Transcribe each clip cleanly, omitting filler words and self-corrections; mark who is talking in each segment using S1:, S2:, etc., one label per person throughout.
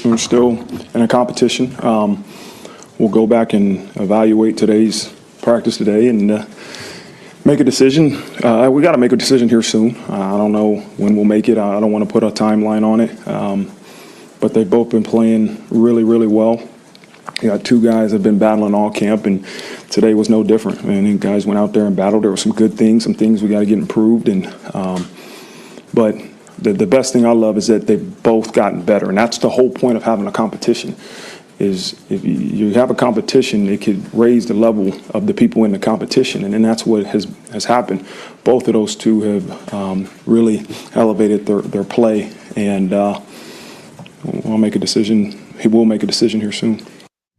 S1: We're still in a competition. We'll go back and evaluate today's practice today and make a decision. We got to make a decision here soon. I don't know when we'll make it. I don't want to put a timeline on it. But they've both been playing really, really well. You got two guys that have been battling all camp, and today was no different. And guys went out there and battled. There were some good things, some things we got to get improved. But the best thing I love is that they've both gotten better, and that's the whole point of having a competition. Is if you have a competition, it could raise the level of the people in the competition, and then that's what has happened. Both of those two have really elevated their play, and we'll make a decision. He will make a decision here soon.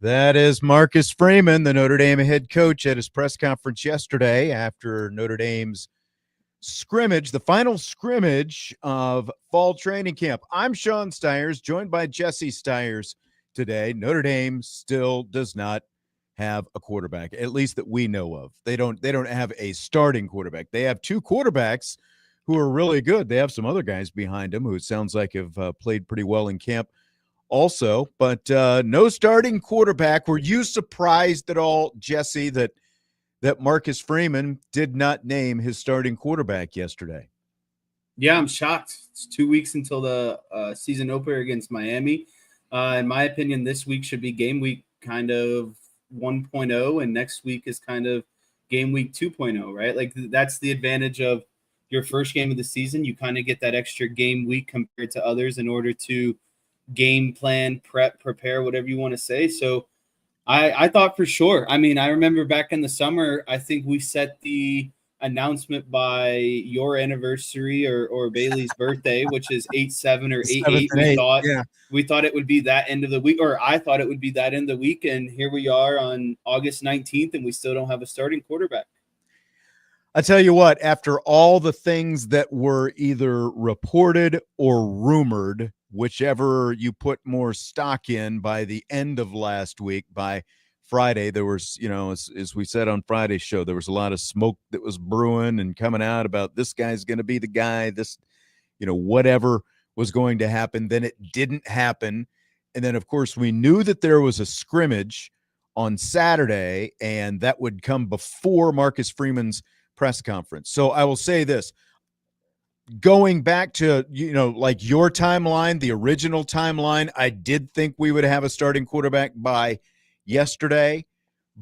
S2: That is Marcus Freeman, the Notre Dame head coach, at his press conference yesterday after Notre Dame's scrimmage, the final scrimmage of fall training camp. I'm Sean Stiers, joined by Jesse Stiers today. Notre Dame still does not have a quarterback, at least that we know of. They don't have a starting quarterback. They have two quarterbacks who are really good. They have some other guys behind them who it sounds like have played pretty well in camp also, but no starting quarterback. Were you surprised at all, Jesse, that Marcus Freeman did not name his starting quarterback yesterday?
S3: Yeah, I'm shocked. It's 2 weeks until the season opener against Miami. In my opinion, this week should be game week kind of 1.0, and next week is kind of game week 2.0, right? Like, that's the advantage of your first game of the season. You kind of get that extra game week compared to others in order to game plan, prepare, whatever you want to say. So I thought for sure. I mean, I remember back in the summer, I think we set the announcement by your anniversary or Bailey's birthday, which is 8/7 or 8/8. We thought it would be that end of the week, or I thought it would be that end of the week, and here we are on August 19th, and we still don't have a starting quarterback.
S2: I tell you what, after all the things that were either reported or rumored, whichever you put more stock in, by the end of last week, by Friday, there was, as we said on Friday's show, there was a lot of smoke that was brewing and coming out about this guy's going to be the guy, this, whatever was going to happen. Then it didn't happen. And then, of course, we knew that there was a scrimmage on Saturday, and that would come before Marcus Freeman's press conference. So I will say this. Going back to, like your timeline, the original timeline, I did think we would have a starting quarterback by yesterday.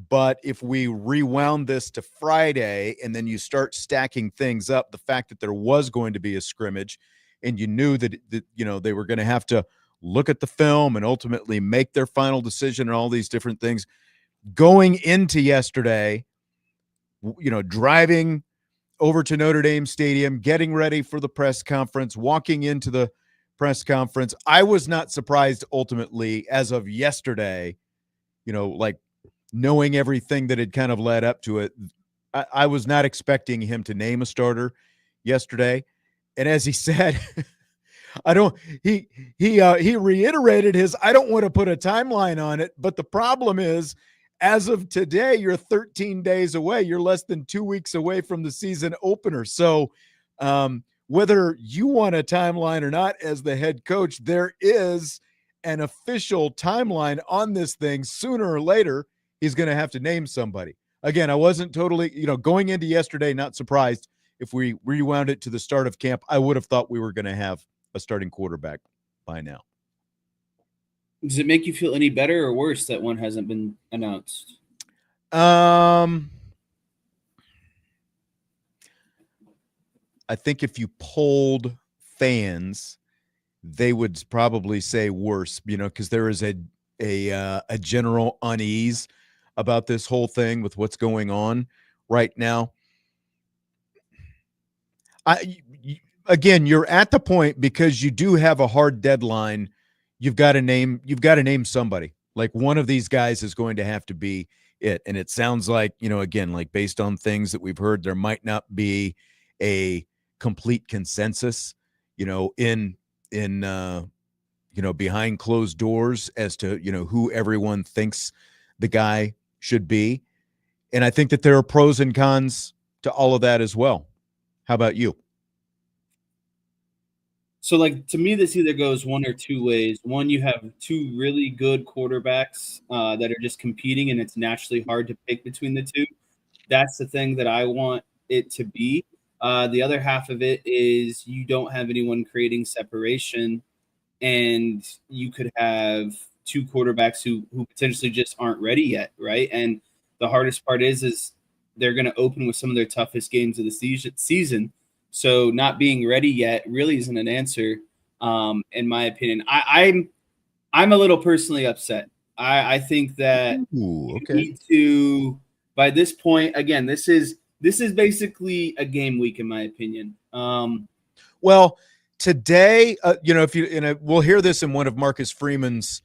S2: But if we rewound this to Friday and then you start stacking things up, the fact that there was going to be a scrimmage and you knew that they were going to have to look at the film and ultimately make their final decision and all these different things. Going into yesterday, driving over to Notre Dame Stadium, getting ready for the press conference, walking into the press conference, I was not surprised ultimately as of yesterday, like knowing everything that had kind of led up to it. I was not expecting him to name a starter yesterday. And as he said, he reiterated his, I don't want to put a timeline on it, but the problem is, as of today, you're 13 days away. You're less than 2 weeks away from the season opener. So whether you want a timeline or not as the head coach, there is an official timeline on this thing. Sooner or later, he's going to have to name somebody. Again, I wasn't totally, going into yesterday, not surprised. If we rewound it to the start of camp, I would have thought we were going to have a starting quarterback by now.
S3: Does it make you feel any better or worse that one hasn't been announced?
S2: I think if you polled fans, they would probably say worse, because there is a general unease about this whole thing with what's going on right now. Again, you're at the point, because you do have a hard deadline. You've got to name somebody. Like, one of these guys is going to have to be it. And it sounds like, again, like based on things that we've heard, there might not be a complete consensus, in behind closed doors as to, who everyone thinks the guy should be. And I think that there are pros and cons to all of that as well. How about you?
S3: So, like, to me, this either goes one or two ways. One, you have two really good quarterbacks that are just competing, and it's naturally hard to pick between the two. That's the thing that I want it to be. The other half of it is you don't have anyone creating separation, and you could have two quarterbacks who potentially just aren't ready yet, right? And the hardest part is they're going to open with some of their toughest games of the season. So not being ready yet really isn't an answer, in my opinion. I'm a little personally upset. I think that
S2: Ooh, okay.
S3: you need to, by this point, again, this is basically a game week, in my opinion.
S2: Well, today, we'll hear this in one of Marcus Freeman's.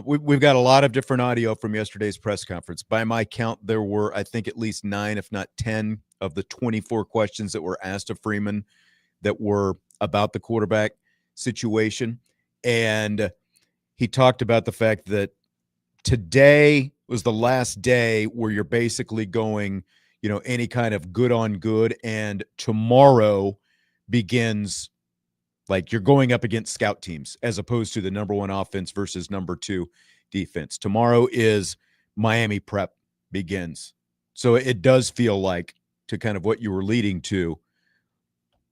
S2: We've got a lot of different audio from yesterday's press conference. By my count, there were, I think, at least 9, if not 10, of the 24 questions that were asked of Freeman that were about the quarterback situation. And he talked about the fact that today was the last day where you're basically going, any kind of good on good. And tomorrow begins, like, you're going up against scout teams as opposed to the number 1 offense versus number 2 defense. Tomorrow is Miami prep begins. So it does feel like, to kind of what you were leading to,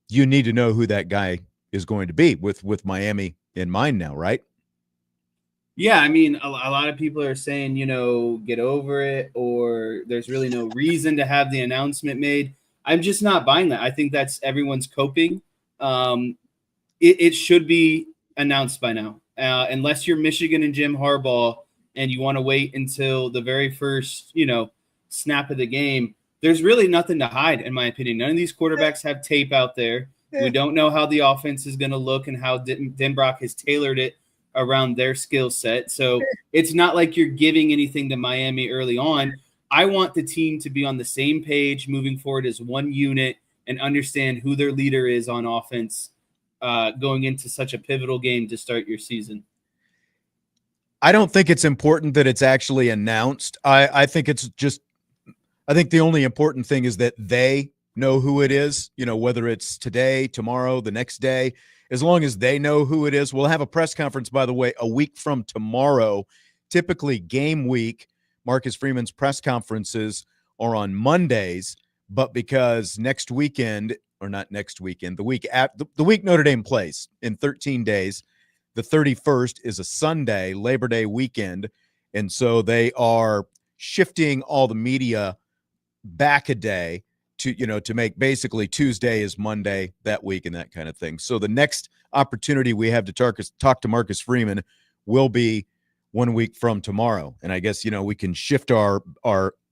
S2: you need to know who that guy is going to be with Miami in mind now, right?
S3: Yeah, I mean, a lot of people are saying, get over it, or there's really no reason to have the announcement made. I'm just not buying that. I think that's everyone's coping. It should be announced by now, unless you're Michigan and Jim Harbaugh and you want to wait until the very first, snap of the game. There's really nothing to hide, in my opinion. None of these quarterbacks have tape out there. We don't know how the offense is going to look and how Denbrock has tailored it around their skill set. So it's not like you're giving anything to Miami early on. I want the team to be on the same page moving forward as one unit and understand who their leader is on offense going into such a pivotal game to start your season.
S2: I don't think it's important that it's actually announced. I think the only important thing is that they know who it is, whether it's today, tomorrow, the next day. As long as they know who it is. We'll have a press conference, by the way, a week from tomorrow. Typically game week, Marcus Freeman's press conferences are on Mondays, but because next weekend, or not next weekend, the week Notre Dame plays in 13 days, the 31st is a Sunday, Labor Day weekend, and so they are shifting all the media back a day to make basically Tuesday is Monday that week and that kind of thing. So the next opportunity we have to talk to Marcus Freeman will be 1 week from tomorrow. And I guess, we can shift our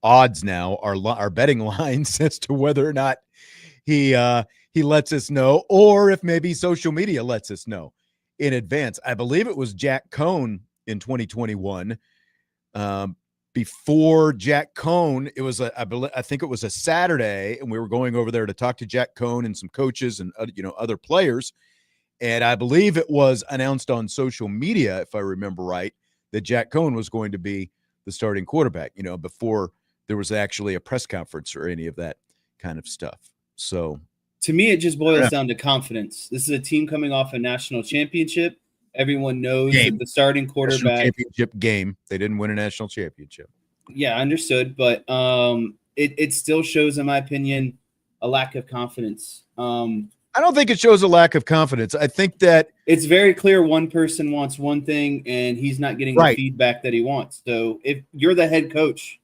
S2: odds now, our betting lines as to whether or not he lets us know, or if maybe social media lets us know in advance. I believe it was Jack Cohn in 2021. Before Jack Cohn, it was I think it was a Saturday, and we were going over there to talk to Jack Cohn and some coaches and other players. And I believe it was announced on social media, if I remember right, that Jack Cohn was going to be the starting quarterback, before there was actually a press conference or any of that kind of stuff. So
S3: to me, it just boils down to confidence. This is a team coming off a national championship. Everyone knows that the starting quarterback
S2: championship game. They didn't win a national championship.
S3: Yeah, understood. But it still shows, in my opinion, a lack of confidence.
S2: I don't think it shows a lack of confidence. I think that
S3: it's very clear one person wants one thing and he's not getting the feedback that he wants. So if you're the head coach,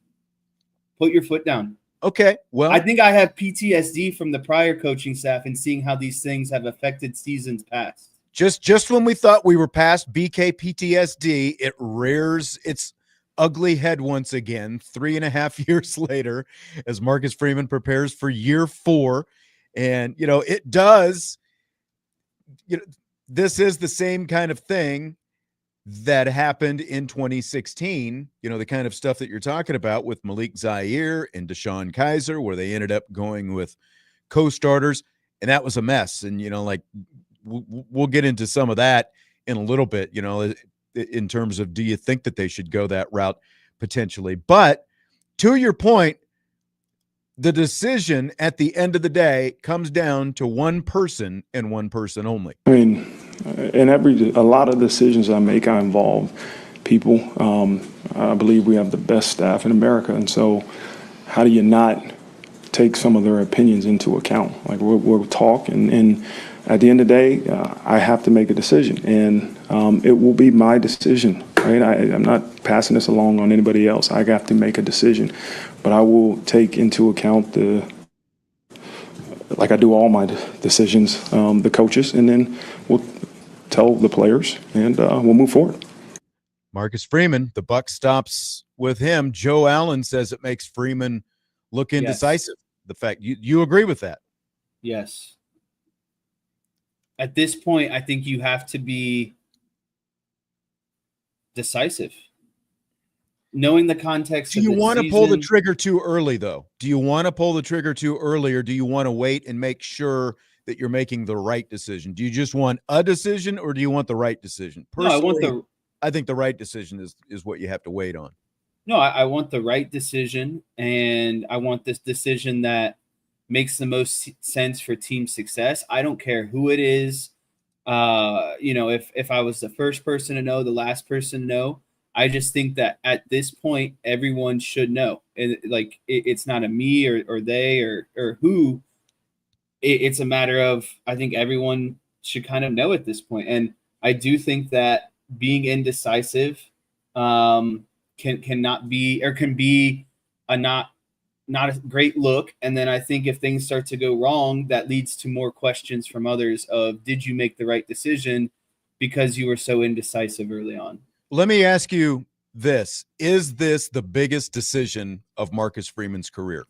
S3: put your foot down.
S2: Okay, well,
S3: I think I have PTSD from the prior coaching staff and seeing how these things have affected seasons past.
S2: Just when we thought we were past BK PTSD, it rears its ugly head once again, 3.5 years later, as Marcus Freeman prepares for year 4. And, it does, this is the same kind of thing that happened in 2016, the kind of stuff that you're talking about with Malik Zaire and Deshaun Kaiser, where they ended up going with co-starters, and that was a mess. And, we'll get into some of that in a little bit, in terms of, do you think that they should go that route potentially? But to your point, the decision at the end of the day comes down to one person and one person only.
S1: I mean, a lot of decisions I make, I involve people. I believe we have the best staff in America, and so how do you not take some of their opinions into account? Like we'll talk, and at the end of the day, I have to make a decision, and it will be my decision. Right? I'm not passing this along on anybody else. I have to make a decision, but I will take into account like I do all my decisions, the coaches, and then we'll tell the players, and we'll move forward.
S2: Marcus Freeman, the buck stops with him. Joe Allen says it makes Freeman look indecisive. Yes. The fact you agree with that?
S3: Yes. At this point, I think you have to be decisive. Knowing the context of the season. Do you want to
S2: pull the trigger too early, though? Do you want to pull the trigger too early, or do you want to wait and make sure that you're making the right decision? Do you just want a decision, or do you want the right decision? Personally, I think the right decision is what you have to wait on.
S3: No, I want the right decision, and I want this decision that makes the most sense for team success. I don't care who it is. If I was the first person to know, the last person to know, I just think that at this point, everyone should know. And it's not a me or they or who. It's a matter of, I think everyone should kind of know at this point. And I do think that being indecisive can be a not a great look. And then I think if things start to go wrong, that leads to more questions from others of, did you make the right decision because you were so indecisive early on?
S2: Let me ask you this. Is this the biggest decision of Marcus Freeman's career?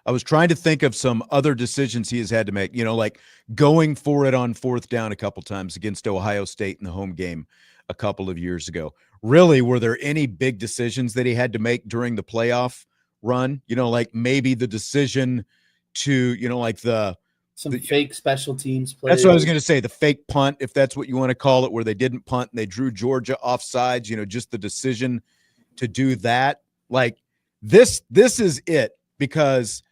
S2: I was trying to think of some other decisions he has had to make, like going for it on fourth down a couple times against Ohio State in the home game a couple of years ago. Really, were there any big decisions that he had to make during the playoff run? Like maybe the decision to,
S3: some fake special teams play.
S2: That's what I was going to say, the fake punt, if that's what you want to call it, where they didn't punt and they drew Georgia offsides, just the decision to do that. Like this is it, because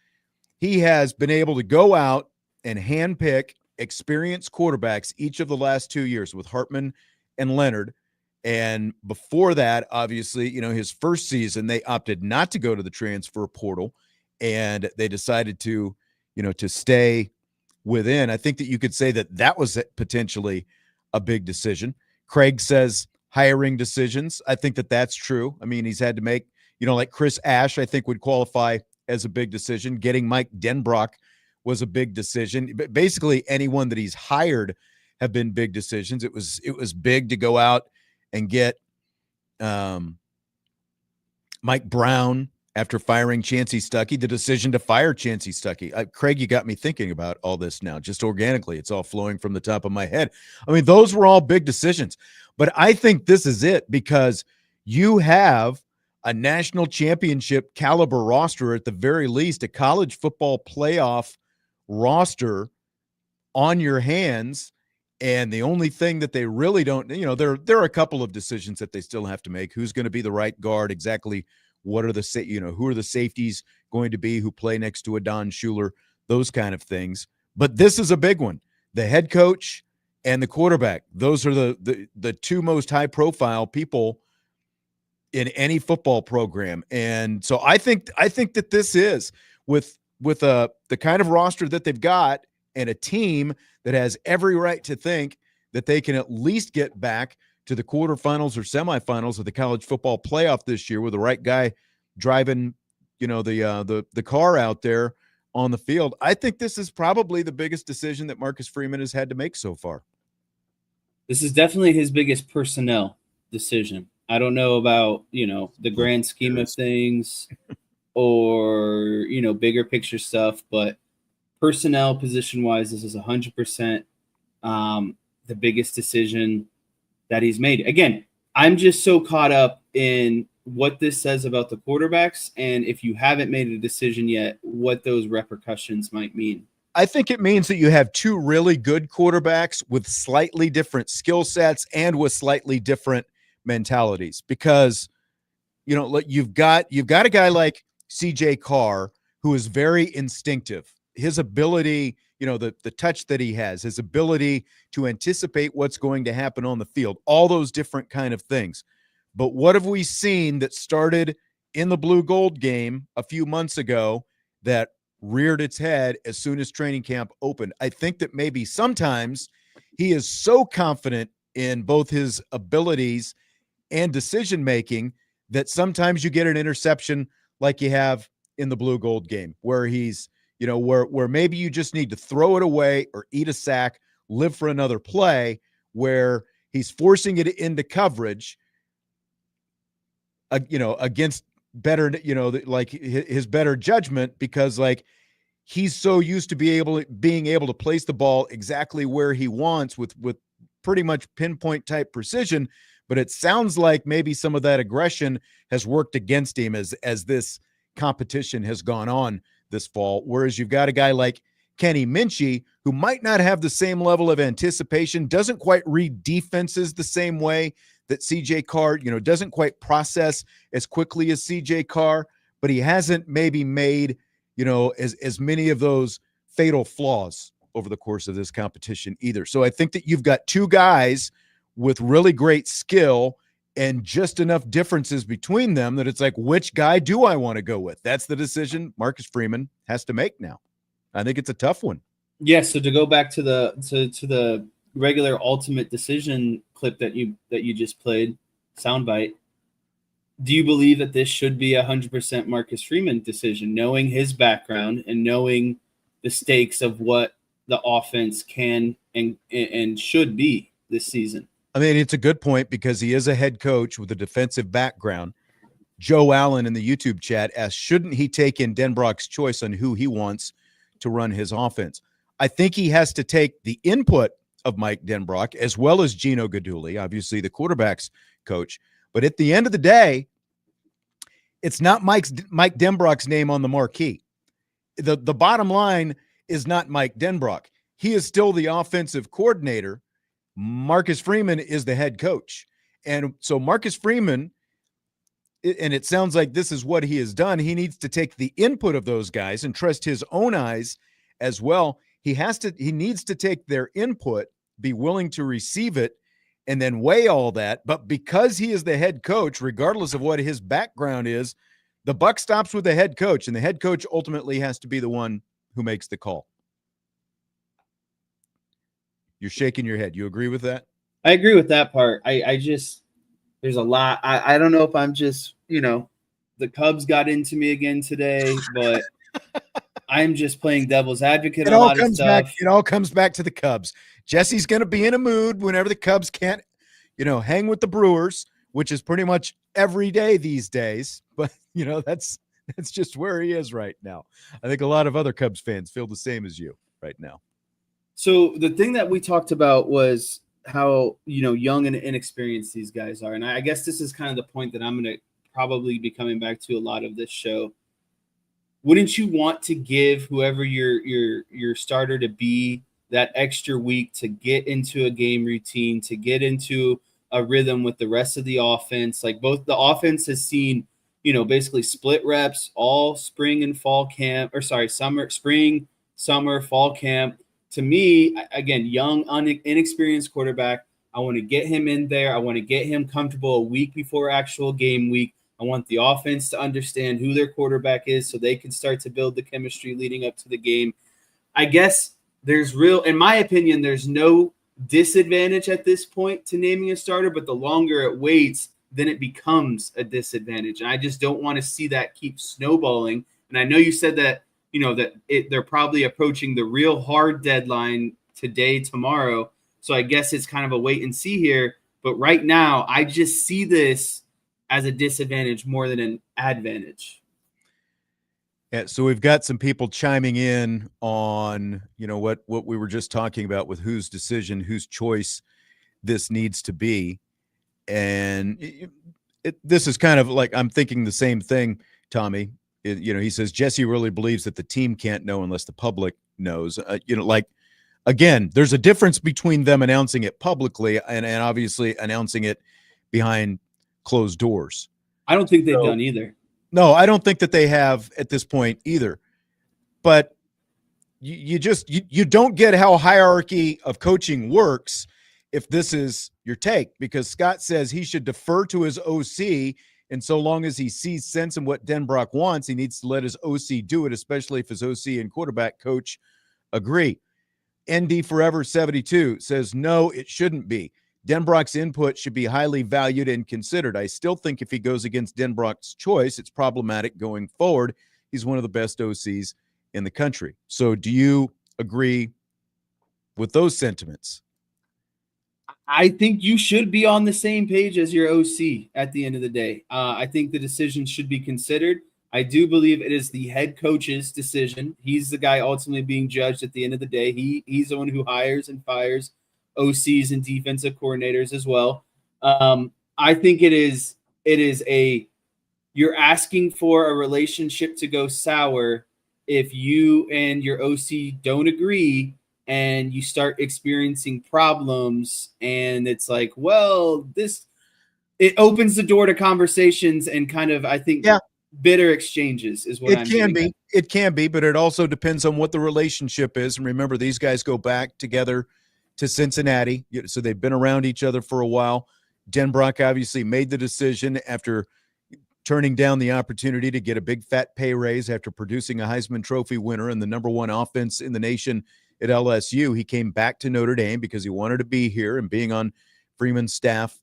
S2: he has been able to go out and handpick experienced quarterbacks each of the last 2 years with Hartman and Leonard. And before that, obviously, his first season, they opted not to go to the transfer portal, and they decided to stay within. I think that you could say that was potentially a big decision. Craig says hiring decisions. I think that that's true. I mean, he's had to make, like Chris Ash, I think would qualify as a big decision. Getting Mike Denbrock was a big decision. But basically anyone that he's hired have been big decisions. It was big to go out and get Mike Brown after firing Chancey Stuckey. The decision to fire Chancey Stuckey. Craig, you got me thinking about all this now, just organically. It's all flowing from the top of my head. I mean, those were all big decisions. But I think this is it, because you have a national championship caliber roster, at the very least, a college football playoff roster on your hands. And the only thing that they really don't, there are a couple of decisions that they still have to make. Who's going to be the right guard? Exactly. What are who are the safeties going to be who play next to a Don Schuler? Those kind of things. But this is a big one. The head coach and the quarterback. Those are the two most high profile people in any football program. And so I think that this is with the kind of roster that they've got, and a team that has every right to think that they can at least get back to the quarterfinals or semifinals of the college football playoff this year with the right guy driving, the car out there on the field. I think this is probably the biggest decision that Marcus Freeman has had to make so far.
S3: This is definitely his biggest personnel decision. I don't know about, the grand scheme of things or, bigger picture stuff, but personnel position wise, this is 100% the biggest decision that he's made. Again, I'm just so caught up in what this says about the quarterbacks, and if you haven't made a decision yet, what those repercussions might mean.
S2: I think it means that you have two really good quarterbacks with slightly different skill sets and with slightly different mentalities, because like you've got a guy like CJ Carr who is very instinctive. His ability, the touch that he has, his ability to anticipate what's going to happen on the field, all those different kind of things. But what have we seen that started in the blue gold game a few months ago that reared its head as soon as training camp opened? I think that maybe sometimes he is so confident in both his abilities and decision-making that sometimes you get an interception like you have in the blue gold game, where he's, where maybe you just need to throw it away or eat a sack, live for another play, where he's forcing it into coverage, against better, like his better judgment, because like he's so used to being able to place the ball exactly where he wants with pretty much pinpoint type precision. But it sounds like maybe some of that aggression has worked against him as this competition has gone on this fall. Whereas you've got a guy like Kenny Minchey, who might not have the same level of anticipation, doesn't quite read defenses the same way that CJ Carr, doesn't quite process as quickly as CJ Carr, but he hasn't maybe made, as many of those fatal flaws over the course of this competition either. So I think that you've got two guys with really great skill and just enough differences between them that it's like, which guy do I want to go with? That's the decision Marcus Freeman has to make now. I think it's a tough one.
S3: Yeah. So to go back to the regular ultimate decision clip that you just played, soundbite, do you believe that this should be 100% Marcus Freeman decision, knowing his background and knowing the stakes of what the offense can and should be this season?
S2: I mean, it's a good point because he is a head coach with a defensive background. Joe Allen in the YouTube chat asked, shouldn't he take in Denbrock's choice on who he wants to run his offense? I think he has to take the input of Mike Denbrock as well as Gino Guidugli, obviously the quarterback's coach. But at the end of the day, it's not Mike Denbrock's name on the marquee. The bottom line is not Mike Denbrock. He is still the offensive coordinator. Marcus Freeman is the head coach. And so Marcus Freeman, and it sounds like this is what he has done, he needs to take the input of those guys and trust his own eyes as well. He needs to take their input, be willing to receive it, and then weigh all that. But because he is the head coach, regardless of what his background is, the buck stops with the head coach, and the head coach ultimately has to be the one who makes the call. You're shaking your head. You agree with that?
S3: I agree with that part. I just, there's a lot. I don't know if I'm just, the Cubs got into me again today, but I'm just playing devil's advocate on a lot of stuff.
S2: It all comes back to the Cubs. Jesse's going to be in a mood whenever the Cubs can't, hang with the Brewers, which is pretty much every day these days. But, that's just where he is right now. I think a lot of other Cubs fans feel the same as you right now.
S3: So the thing that we talked about was how, young and inexperienced these guys are. And I guess this is kind of the point that I'm going to probably be coming back to a lot of this show. Wouldn't you want to give whoever your starter to be that extra week to get into a game routine, to get into a rhythm with the rest of the offense? Like both the offense has seen, basically split reps all spring and fall camp, spring, summer, fall camp. To me, again, young, inexperienced quarterback, I want to get him in there. I want to get him comfortable a week before actual game week. I want the offense to understand who their quarterback is so they can start to build the chemistry leading up to the game. I guess in my opinion, there's no disadvantage at this point to naming a starter, but the longer it waits, then it becomes a disadvantage. And I just don't want to see that keep snowballing. And I know you said that, they're probably approaching the real hard deadline today, tomorrow. So I guess it's kind of a wait and see here. But right now, I just see this as a disadvantage more than an advantage.
S2: Yeah, so we've got some people chiming in on, what we were just talking about with whose decision, whose choice this needs to be. And this is kind of like, I'm thinking the same thing, Tommy. He says Jesse really believes that the team can't know unless the public knows. Like, again, there's a difference between them announcing it publicly and obviously announcing it behind closed doors.
S3: I don't think they've done either.
S2: No, I don't think that they have at this point either. But you don't get how hierarchy of coaching works if this is your take, because Scott says he should defer to his OC, and so long as he sees sense in what Denbrock wants, he needs to let his OC do it, especially if his OC and quarterback coach agree. ND Forever 72 says, no, it shouldn't be. Denbrock's input should be highly valued and considered. I still think if he goes against Denbrock's choice, it's problematic going forward. He's one of the best OCs in the country. So do you agree with those sentiments?
S3: I think you should be on the same page as your OC at the end of the day. I think the decision should be considered. I do believe it is the head coach's decision. He's the guy ultimately being judged at the end of the day. He's the one who hires and fires OCs and defensive coordinators as well. I think you're asking for a relationship to go sour if you and your OC don't agree and you start experiencing problems, and it's like, well, it opens the door to conversations and kind of, I think, bitter exchanges is what
S2: it can be, but it also depends on what the relationship is. And remember, these guys go back together to Cincinnati, so they've been around each other for a while. Denbrock obviously made the decision after turning down the opportunity to get a big fat pay raise after producing a Heisman Trophy winner and the number one offense in the nation at LSU. He came back to Notre Dame because he wanted to be here, and being on Freeman's staff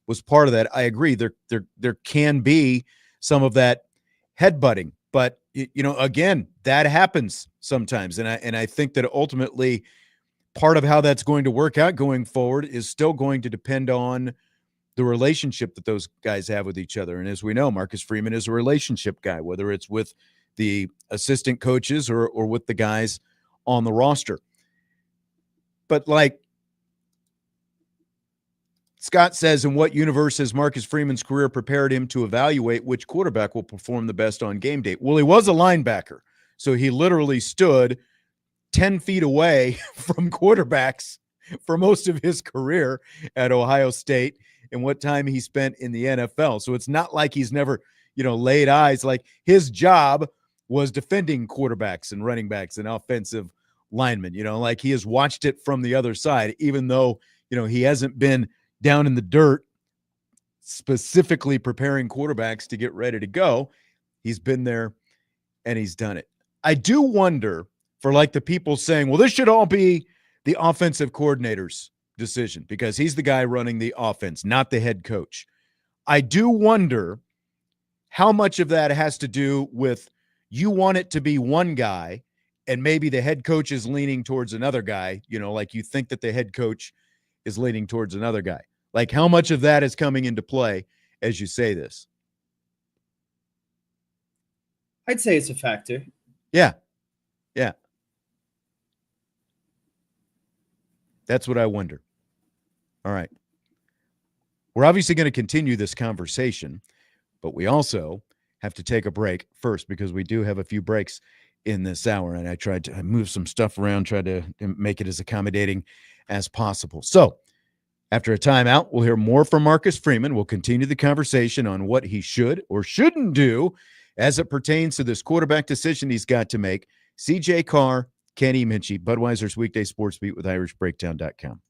S2: was part of that. I agree. There can be some of that headbutting, but again, that happens sometimes. And I think that ultimately part of how that's going to work out going forward is still going to depend on the relationship that those guys have with each other. And as we know, Marcus Freeman is a relationship guy, whether it's with the assistant coaches or with the guys on the roster. But like Scott says, in what universe has Marcus Freeman's career prepared him to evaluate which quarterback will perform the best on game day? Well, he was a linebacker, so he literally stood 10 feet away from quarterbacks for most of his career at Ohio State and what time he spent in the NFL. So it's not like he's never, laid eyes. Like, his job was defending quarterbacks and running backs and offensive linemen, like he has watched it from the other side, even though, he hasn't been down in the dirt specifically preparing quarterbacks to get ready to go. He's been there and he's done it. I do wonder, for like the people saying, well, this should all be the offensive coordinator's decision because he's the guy running the offense, not the head coach. I do wonder how much of that has to do with you want it to be one guy and maybe the head coach is leaning towards another guy, like you think that the head coach is leaning towards another guy. Like, how much of that is coming into play as you say this?
S3: I'd say it's a factor.
S2: Yeah. That's what I wonder. All right. We're obviously going to continue this conversation, but we also have to take a break first because we do have a few breaks in this hour, and I tried to move some stuff around, tried to make it as accommodating as possible. So after a timeout, we'll hear more from Marcus Freeman. We'll continue the conversation on what he should or shouldn't do as it pertains to this quarterback decision he's got to make. CJ Carr, Kenny Minchey, Budweiser's Weekday Sports Beat with IrishBreakdown.com.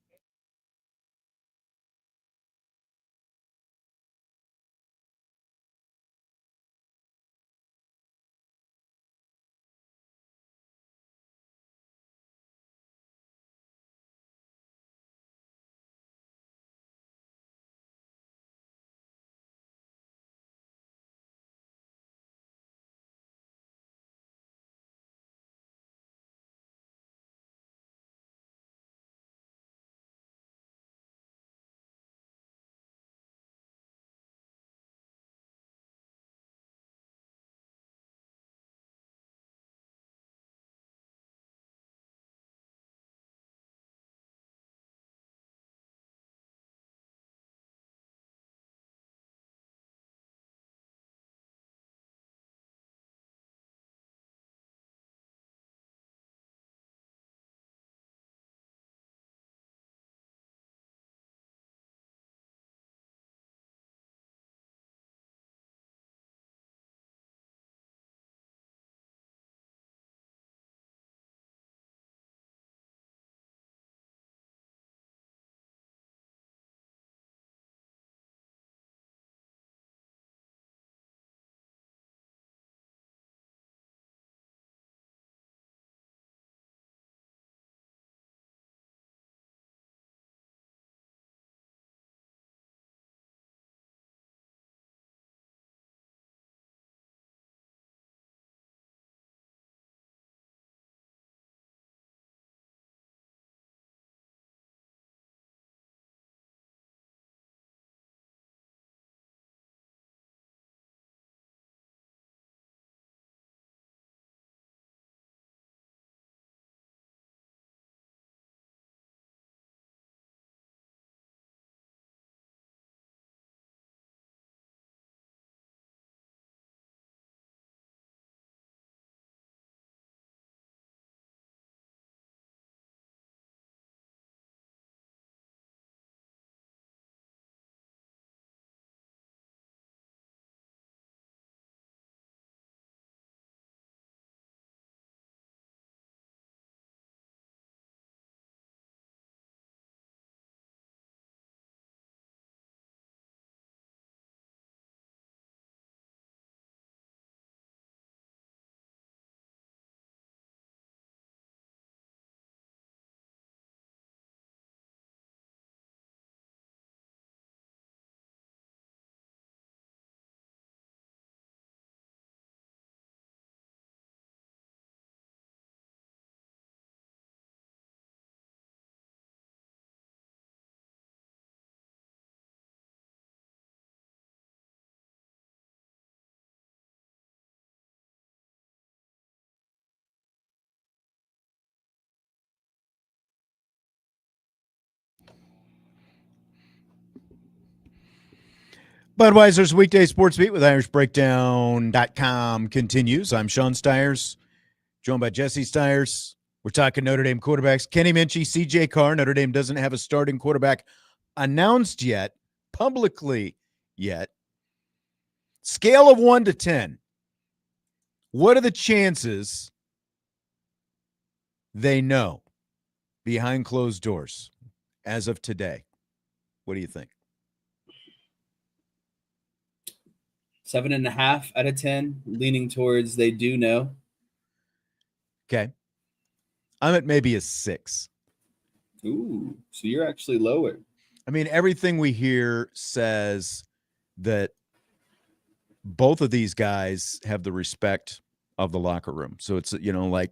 S2: Budweiser's Weekday Sports Beat with IrishBreakdown.com continues. I'm Sean Stiers, joined by Jesse Stiers. We're talking Notre Dame quarterbacks. Kenny Minchey-CJ Carr. Notre Dame doesn't have a starting quarterback announced yet, publicly yet. Scale of 1 to 10. What are the chances they know behind closed doors as of today? What do you think?
S3: 7.5 out of 10, leaning towards they do know.
S2: Okay. I'm at maybe a 6.
S3: Ooh, so you're actually lower.
S2: I mean, everything we hear says that both of these guys have the respect of the locker room. So it's, like,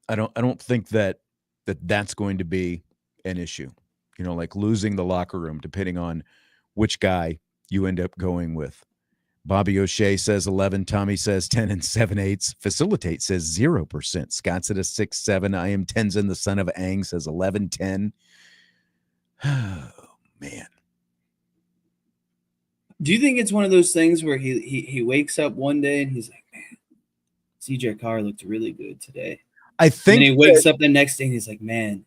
S2: I don't think that's going to be an issue, like losing the locker room, depending on which guy you end up going with. Bobby O'Shea says 11. Tommy says 10 and 7/8. Facilitate says 0%. Scott's at a 6-7. I am Tenzin, the son of Aang, says 11-10. Oh, man.
S3: Do you think it's one of those things where he wakes up one day and he's like, man, CJ Carr looked really good today?
S2: I think
S3: and he wakes up the next day and he's like, man,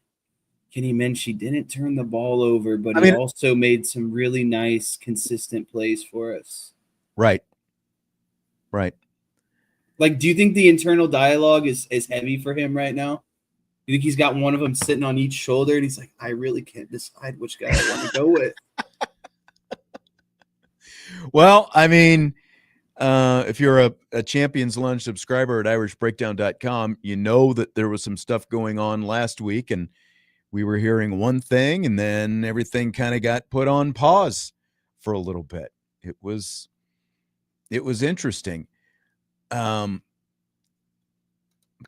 S3: Kenny Minchey didn't turn the ball over, but he also made some really nice, consistent plays for us.
S2: Right.
S3: Like, do you think the internal dialogue is heavy for him right now? You think he's got one of them sitting on each shoulder and he's like, I really can't decide which guy I want to go with?
S2: Well, I mean, if you're a Champions Lunch subscriber at IrishBreakdown.com, you know that there was some stuff going on last week, and we were hearing one thing, and then everything kind of got put on pause for a little bit. It was interesting. I'm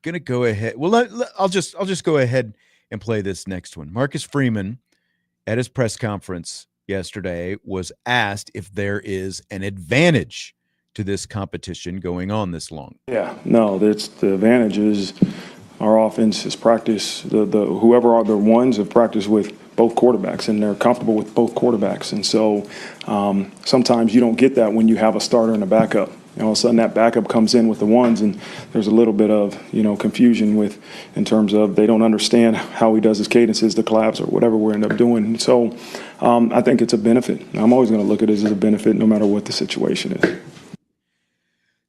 S2: gonna go ahead. Well, I'll just go ahead and play this next one. Marcus Freeman, at his press conference yesterday, was asked if there is an advantage to this competition going on this long.
S1: Yeah, no, that's the advantage is our offense is practice. The whoever are the ones have practiced with both quarterbacks, and they're comfortable with both quarterbacks. And so sometimes you don't get that when you have a starter and a backup. All of a sudden that backup comes in with the ones, and there's a little bit of confusion in terms of they don't understand how he does his cadences, the collapse, or whatever we end up doing. And so I think it's a benefit. I'm always going to look at it as a benefit no matter what the situation is.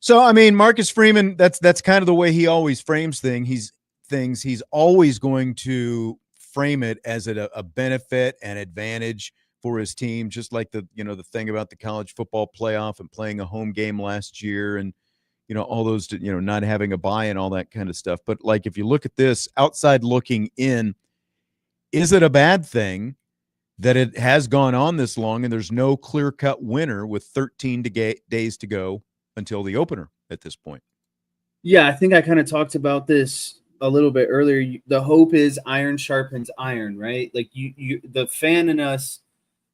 S2: So, I mean, Marcus Freeman, that's kind of the way he always frames things. He's always going to frame it as a benefit and advantage for his team, just like the thing about the college football playoff and playing a home game last year and, all those, not having a bye and all that kind of stuff. But like, if you look at this outside looking in, is it a bad thing that it has gone on this long and there's no clear-cut winner with 13 days to go until the opener at this point?
S3: Yeah, I think I kind of talked about this a little bit earlier. The hope is iron sharpens iron, right? Like the fan in us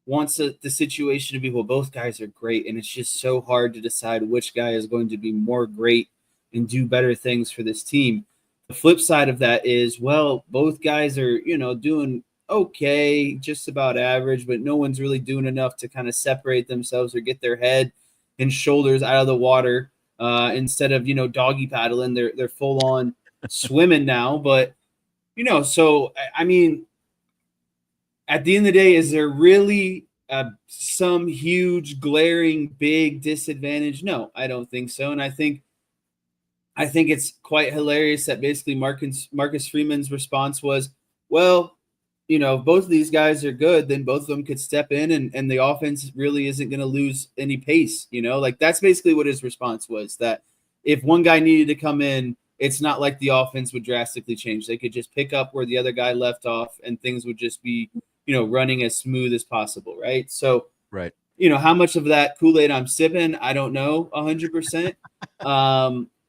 S3: wants the situation to be, well, both guys are great, and it's just so hard to decide which guy is going to be more great and do better things for this team. The flip side of that is, well, both guys are, doing okay, just about average, but no one's really doing enough to kind of separate themselves or get their head and shoulders out of the water. Instead of, doggy paddling, they're full on swimming now. But, so, I mean, at the end of the day, is there really some huge, glaring, big disadvantage? No, I don't think so. And I think it's quite hilarious that basically Marcus Freeman's response was, well, if both of these guys are good, then both of them could step in and the offense really isn't going to lose any pace. Like that's basically what his response was, that if one guy needed to come in, it's not like the offense would drastically change. They could just pick up where the other guy left off and things would just be, running as smooth as possible. Right. So,
S2: right.
S3: How much of that Kool-Aid I'm sipping, I don't know 100%.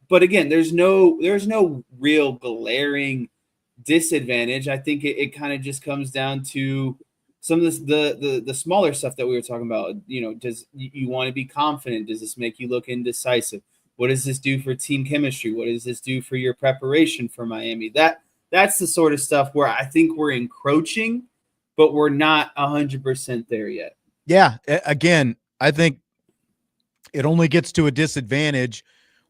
S3: But again, there's no real glaring disadvantage. I think it kind of just comes down to some of the smaller stuff that we were talking about. Does you want to be confident? Does this make you look indecisive? What does this do for team chemistry? What does this do for your preparation for Miami? That's the sort of stuff where I think we're encroaching, but we're not 100% there yet.
S2: Yeah. Again, I think It only gets to a disadvantage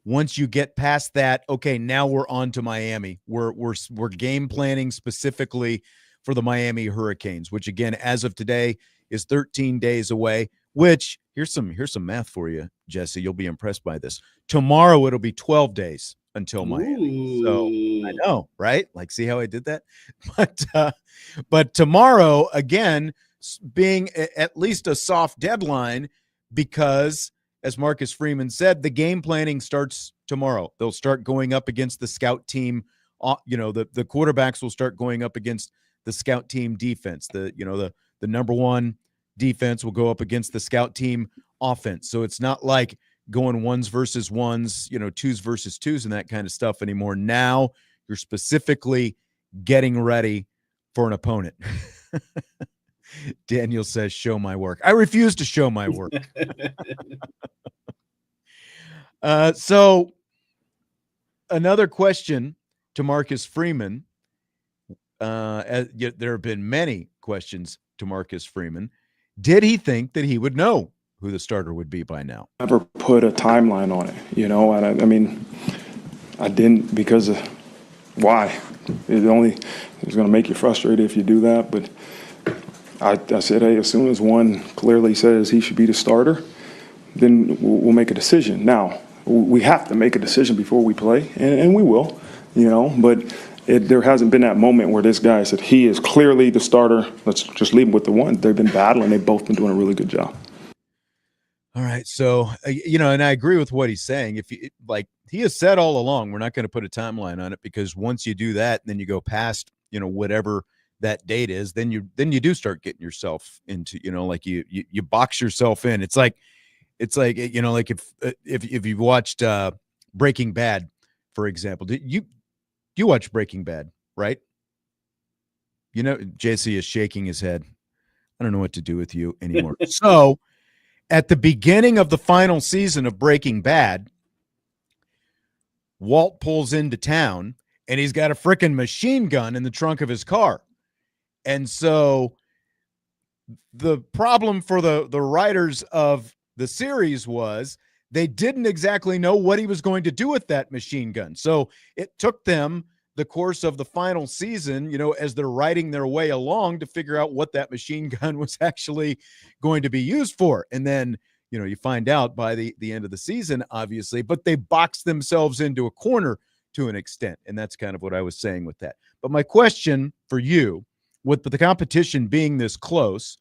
S2: once you get past that. Okay, now we're on to Miami. We're game planning specifically for the Miami Hurricanes, which again, as of today, is 13 days away. Which here's some math for you, Jesse. You'll be impressed by this. Tomorrow it'll be 12 days until Miami. So I know, right? Like, see how I did that? But tomorrow, again, being at least a soft deadline, because as Marcus Freeman said, the game planning starts tomorrow. They'll start going up against the scout team. The quarterbacks will start going up against the scout team defense. The number one defense will go up against the scout team offense. So it's not like going ones versus ones, twos versus twos and that kind of stuff anymore. Now you're specifically getting ready for an opponent. Daniel says, show my work. I refuse to show my work. So another question to Marcus Freeman. There have been many questions to Marcus Freeman. Did he think that he would know who the starter would be by now?
S1: Never put a timeline on it, I mean, I didn't, because of why? It's going to make you frustrated if you do that. But I said, hey, as soon as one clearly says he should be the starter, then we'll make a decision. Now, we have to make a decision before we play, and we will, but there hasn't been that moment where this guy said he is clearly the starter. Let's just leave him with the one. They've been battling. They've both been doing a really good job.
S2: All right. So, and I agree with what he's saying. If you he has said all along, we're not going to put a timeline on it, because once you do that, and then you go past, whatever that date is, then you do start getting yourself into, you box yourself in. It's like, if you've watched Breaking Bad, for example, you watch Breaking Bad, right? JC is shaking his head. I don't know what to do with you anymore. So at the beginning of the final season of Breaking Bad, Walt pulls into town and he's got a freaking machine gun in the trunk of his car. And so the problem for the writers of the series was they didn't exactly know what he was going to do with that machine gun. So it took them the course of the final season, as they're writing their way along, to figure out what that machine gun was actually going to be used for. And then, you find out by the end of the season, obviously, but they boxed themselves into a corner to an extent. And that's kind of what I was saying with that. But my question for you, with the competition being this close,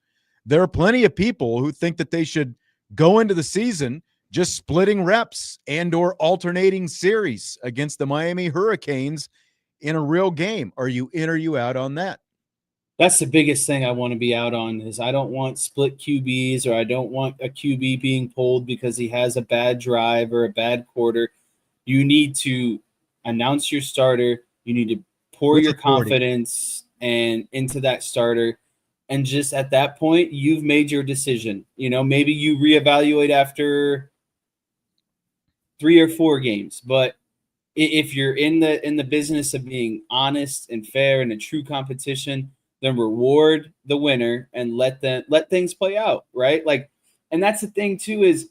S2: there are plenty of people who think that they should go into the season just splitting reps and or alternating series against the Miami Hurricanes in a real game. Are you in or you out on that?
S3: That's the biggest thing I want to be out on, is I don't want split QBs, or I don't want a QB being pulled because he has a bad drive or a bad quarter. You need to announce your starter. You need to pour your confidence and into that starter. And just at that point, you've made your decision. Maybe you reevaluate after 3 or 4 games, but if you're in the business of being honest and fair and a true competition, then reward the winner and let things play out, right? And that's the thing too, is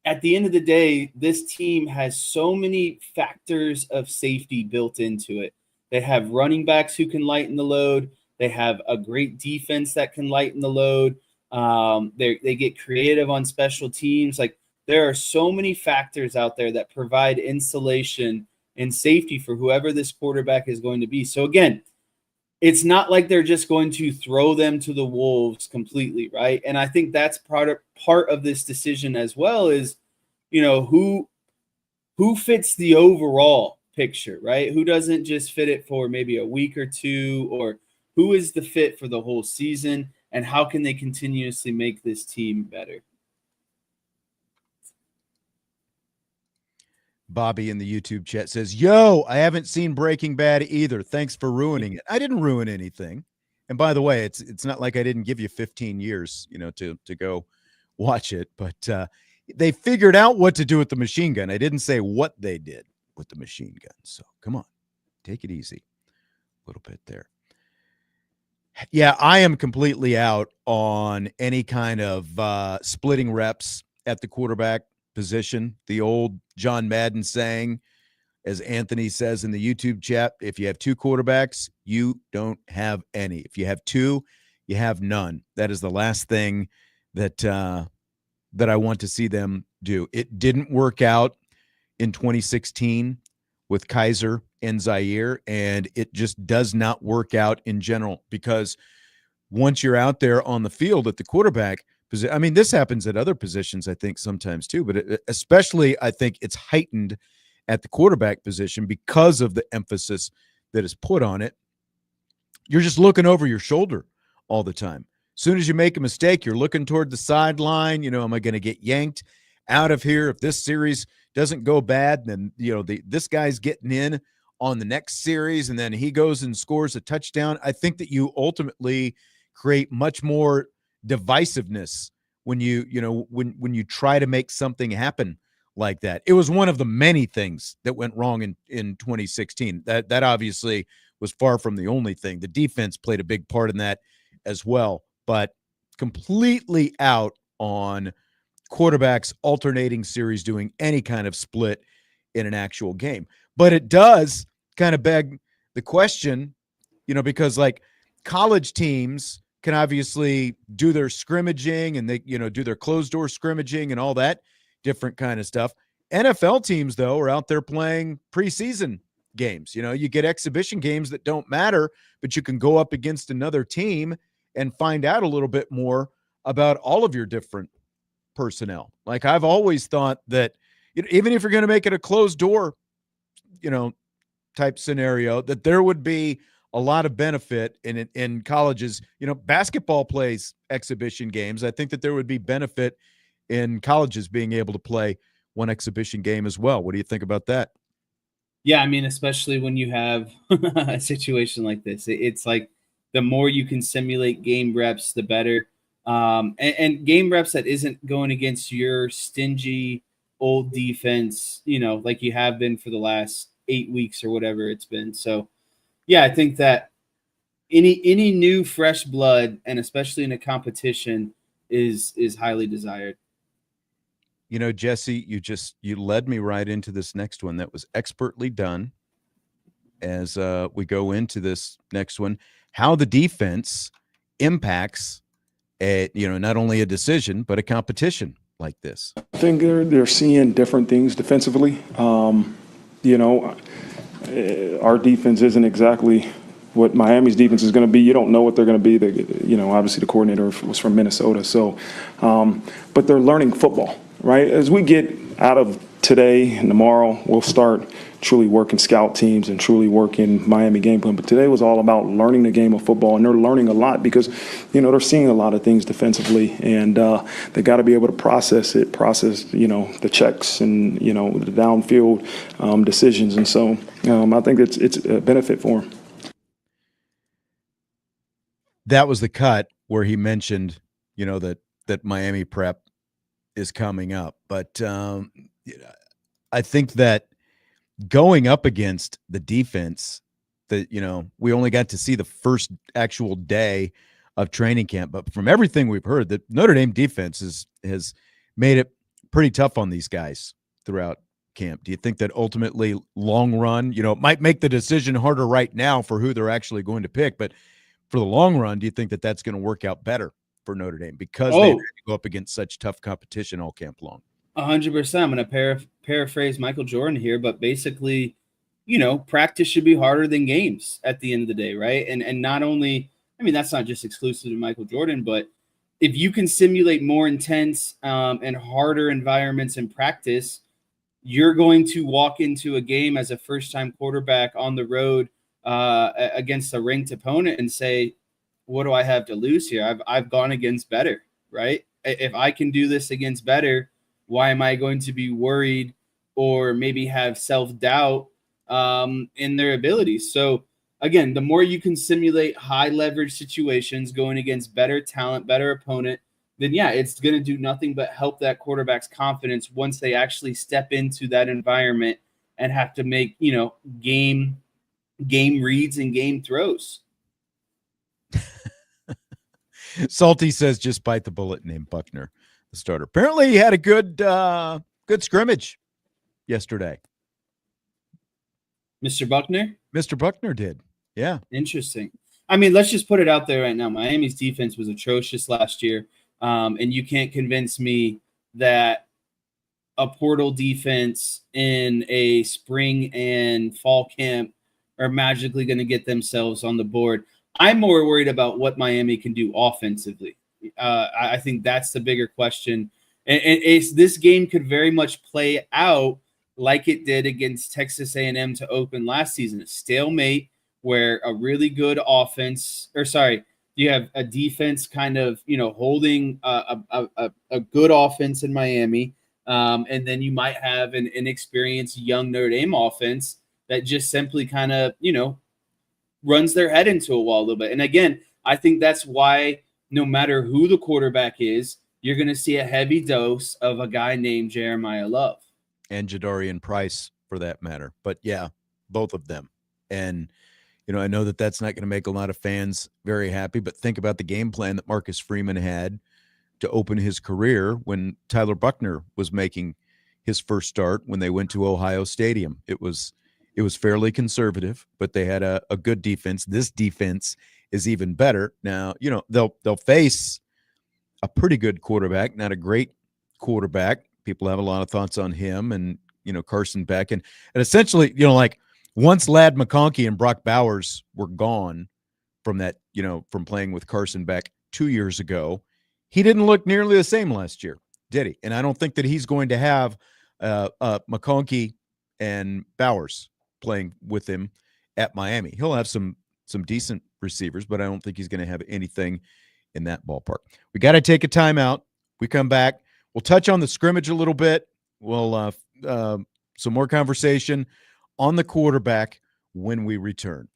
S3: at the end of the day, this team has so many factors of safety built into it. They have running backs who can lighten the load. They have a great defense that can lighten the load. They get creative on special teams. There are so many factors out there that provide insulation and safety for whoever this quarterback is going to be. So again, it's not like they're just going to throw them to the wolves completely, right? And I think that's part of this decision as well, is, who fits the overall picture, right? Who doesn't just fit it for maybe a week or two, or who is the fit for the whole season, and how can they continuously make this team better?
S2: Bobby in the YouTube chat says, yo, I haven't seen Breaking Bad either. Thanks for ruining it. I didn't ruin anything. And by the way, it's not like I didn't give you 15 years, to go watch it, but they figured out what to do with the machine gun. I didn't say what they did with the machine gun. So come on, take it easy a little bit there. Yeah, I am completely out on any kind of splitting reps at the quarterback position. The old John Madden saying, as Anthony says in the YouTube chat, if you have two quarterbacks, you don't have any. If you have two, you have none. That is the last thing that that I want to see them do. It didn't work out in 2016 with Kaiser and Zaire, and it just does not work out in general, because once you're out there on the field at the quarterback position, I mean, this happens at other positions, I think, sometimes too, but especially I think it's heightened at the quarterback position because of the emphasis that is put on it. You're just looking over your shoulder all the time. As soon as you make a mistake, you're looking toward the sideline. Am I going to get yanked out of here? If this series doesn't go bad, then, this guy's getting in on the next series, and then he goes and scores a touchdown. I think that you ultimately create much more divisiveness when when you try to make something happen like that. It was one of the many things that went wrong in 2016. That obviously was far from the only thing. The defense played a big part in that as well, but completely out on quarterbacks alternating series, doing any kind of split in an actual game. But it does kind of beg the question, because like college teams can obviously do their scrimmaging and they, do their closed door scrimmaging and all that different kind of stuff. NFL teams, though, are out there playing preseason games. You get exhibition games that don't matter, but you can go up against another team and find out a little bit more about all of your different personnel. Like, I've always thought that even if you're going to make it a closed door, type scenario, that there would be a lot of benefit in colleges. Basketball plays exhibition games. I think that there would be benefit in colleges being able to play one exhibition game as well. What do you think about that?
S3: Yeah, I mean, especially when you have a situation like this, it's like the more you can simulate game reps, the better. And game reps that isn't going against your stingy old defense, like you have been for the last 8 weeks or whatever it's been. So, yeah, I think that any new fresh blood, and especially in a competition, is highly desired.
S2: Jesse, you led me right into this next one that was expertly done. As we go into this next one, how the defense impacts not only a decision but a competition like this.
S1: I think they're seeing different things defensively. Our defense isn't exactly what Miami's defense is going to be. You don't know what they're going to be. Obviously the coordinator was from Minnesota, so but they're learning football. Right? As we get out of today and tomorrow, we'll start truly working scout teams and truly working Miami game plan. But today was all about learning the game of football, and they're learning a lot because, they're seeing a lot of things defensively, and they got to be able to process the checks and, the downfield decisions. And so I think it's a benefit for them.
S2: That was the cut where he mentioned, that Miami prep is coming up. But I think that going up against the defense that, we only got to see the first actual day of training camp, but from everything we've heard, that Notre Dame defense has made it pretty tough on these guys throughout camp. Do you think that ultimately long run, it might make the decision harder right now for who they're actually going to pick, but for the long run, do you think that that's going to work out better for Notre Dame because they had to go up against such tough competition all camp long?
S3: 100%. I'm going to paraphrase Michael Jordan here, but basically, practice should be harder than games at the end of the day, right? And not only, that's not just exclusive to Michael Jordan, but if you can simulate more intense and harder environments in practice, you're going to walk into a game as a first-time quarterback on the road against a ranked opponent and say, what do I have to lose here? I've gone against better, right? If I can do this against better, why am I going to be worried or maybe have self-doubt in their abilities? So again, the more you can simulate high leverage situations going against better talent, better opponent, then yeah, it's going to do nothing but help that quarterback's confidence once they actually step into that environment and have to make, game reads and game throws.
S2: Salty says, just bite the bullet, name Buckner. the starter. Apparently, he had a good scrimmage yesterday.
S3: Mr. Buckner?
S2: Mr. Buckner did. Yeah.
S3: Interesting. I mean, let's just put it out there right now. Miami's defense was atrocious last year, and you can't convince me that a portal defense in a spring and fall camp are magically going to get themselves on the board. I'm more worried about what Miami can do offensively. I think that's the bigger question. And this game could very much play out like it did against Texas A&M to open last season. A stalemate where a really good offense, or sorry, you have a defense kind of, holding a good offense in Miami. And then you might have an inexperienced young Notre Dame offense that just simply kind of, runs their head into a wall a little bit. And again, I think that's why no matter who the quarterback is, you're going to see a heavy dose of a guy named Jeremiah Love.
S2: And Jadarian Price, for that matter. But yeah, both of them. And, I know that that's not going to make a lot of fans very happy, but think about the game plan that Marcus Freeman had to open his career when Tyler Buckner was making his first start when they went to Ohio Stadium. It was fairly conservative, but they had a good defense. This defense is even better. Now, they'll face a pretty good quarterback, not a great quarterback. People have a lot of thoughts on him and, Carson Beck. And essentially, once Ladd McConkey and Brock Bowers were gone from that, from playing with Carson Beck 2 years ago, he didn't look nearly the same last year, did he? And I don't think that he's going to have McConkey and Bowers playing with him at Miami. He'll have some decent receivers, but I don't think he's going to have anything in that ballpark. We got to take a timeout. We come back. We'll touch on the scrimmage a little bit. We'll some more conversation on the quarterback when we return.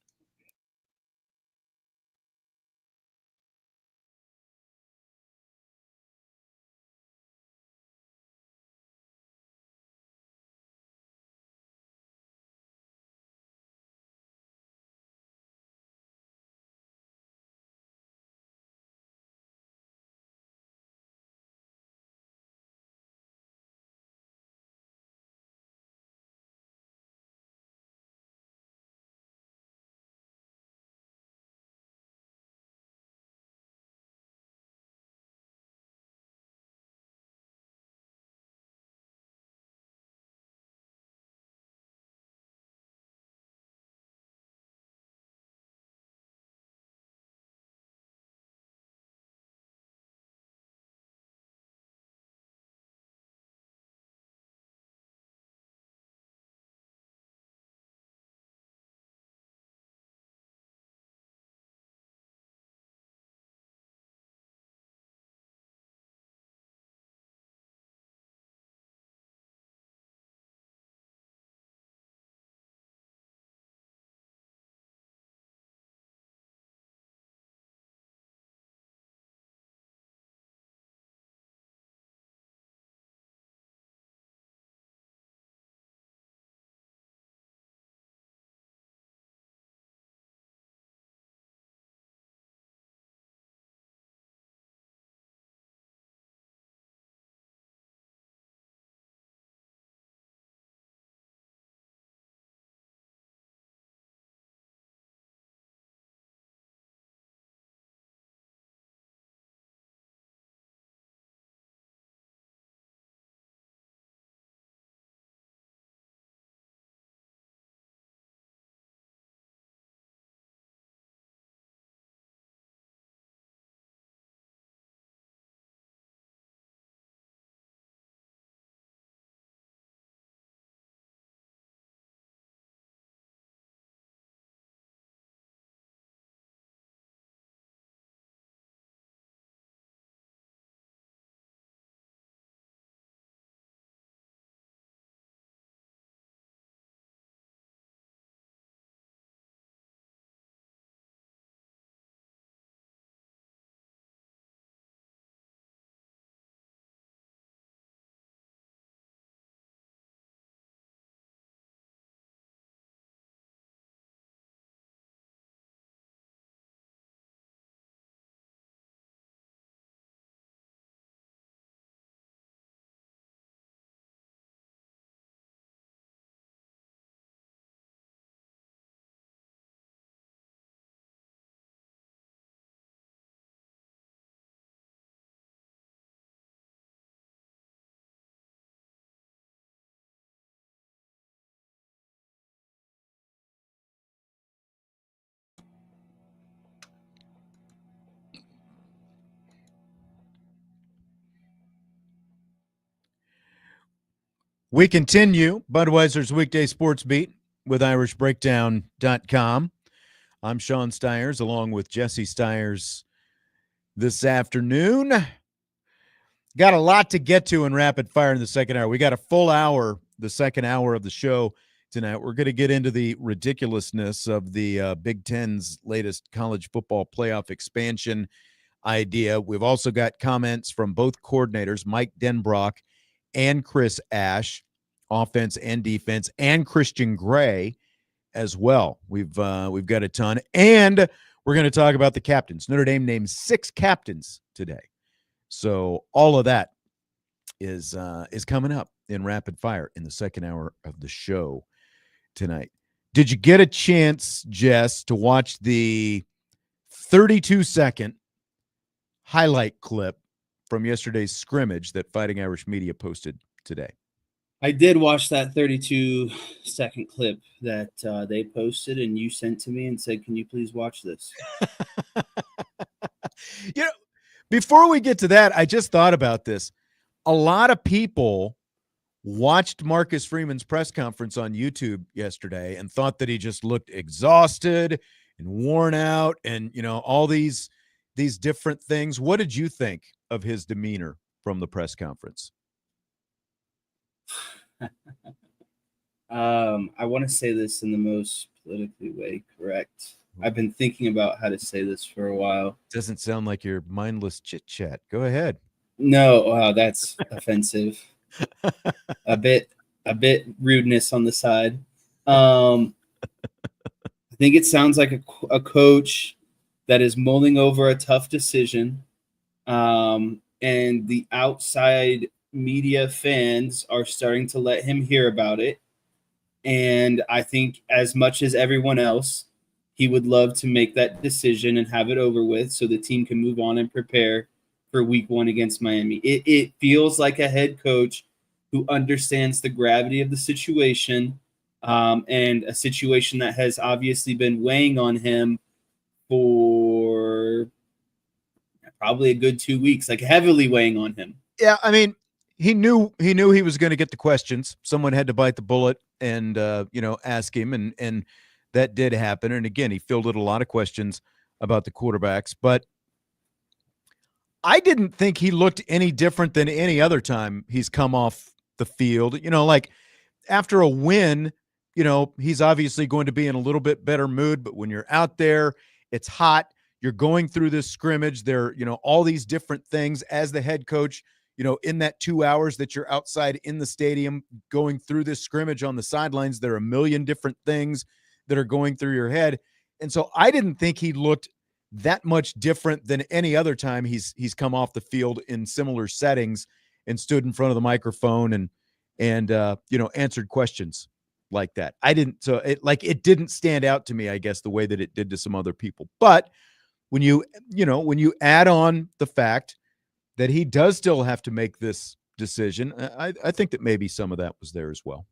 S2: We continue Budweiser's Weekday Sports Beat with IrishBreakdown.com. I'm Sean Stiers along with Jesse Stiers this afternoon. Got a lot to get to in rapid fire in the second hour. We got a full hour, the second hour of the show tonight. We're going to get into the ridiculousness of the Big Ten's latest college football playoff expansion idea. We've also got comments from both coordinators, Mike Denbrock and Chris Ash, offense and defense, and Christian Gray as well. We've got a ton, and we're going to talk about the captains. Notre Dame named 6 captains today, so all of that is coming up in rapid fire in the second hour of the show tonight. Did you get a chance, Jess, to watch the 32-second highlight clip from yesterday's scrimmage that Fighting Irish Media posted today?
S3: I did watch that 32-second clip that they posted and you sent to me and said, can you please watch this?
S2: Before we get to that, I just thought about this. A lot of people watched Marcus Freeman's press conference on YouTube yesterday and thought that he just looked exhausted and worn out and, all these different things. What did you think of his demeanor from the press conference?
S3: I want to say this in the most politically way correct. I've been thinking about how to say this for a while.
S2: Doesn't sound like your mindless chit chat. Go ahead.
S3: No, that's offensive. A bit rudeness on the side. I think it sounds like a coach that is mulling over a tough decision, and the outside media fans are starting to let him hear about it. And I think as much as everyone else, he would love to make that decision and have it over with so the team can move on and prepare for week 1 against Miami. It feels like a head coach who understands the gravity of the situation, and a situation that has obviously been weighing on him for probably a good 2 weeks, like heavily weighing on him.
S2: Yeah, I mean, he knew he was going to get the questions. Someone had to bite the bullet and ask him, and that did happen. And again, he fielded a lot of questions about the quarterbacks, but I didn't think he looked any different than any other time he's come off the field. Like after a win, he's obviously going to be in a little bit better mood, but when you're out there, it's hot. You're going through this scrimmage. There, all these different things as the head coach, in that 2 hours that you're outside in the stadium going through this scrimmage on the sidelines, there are a million different things that are going through your head. And so I didn't think he looked that much different than any other time he's come off the field in similar settings and stood in front of the microphone and answered questions like that. It didn't stand out to me, I guess, the way that it did to some other people. But when you add on the fact that he does still have to make this decision, I think that maybe some of that was there as well.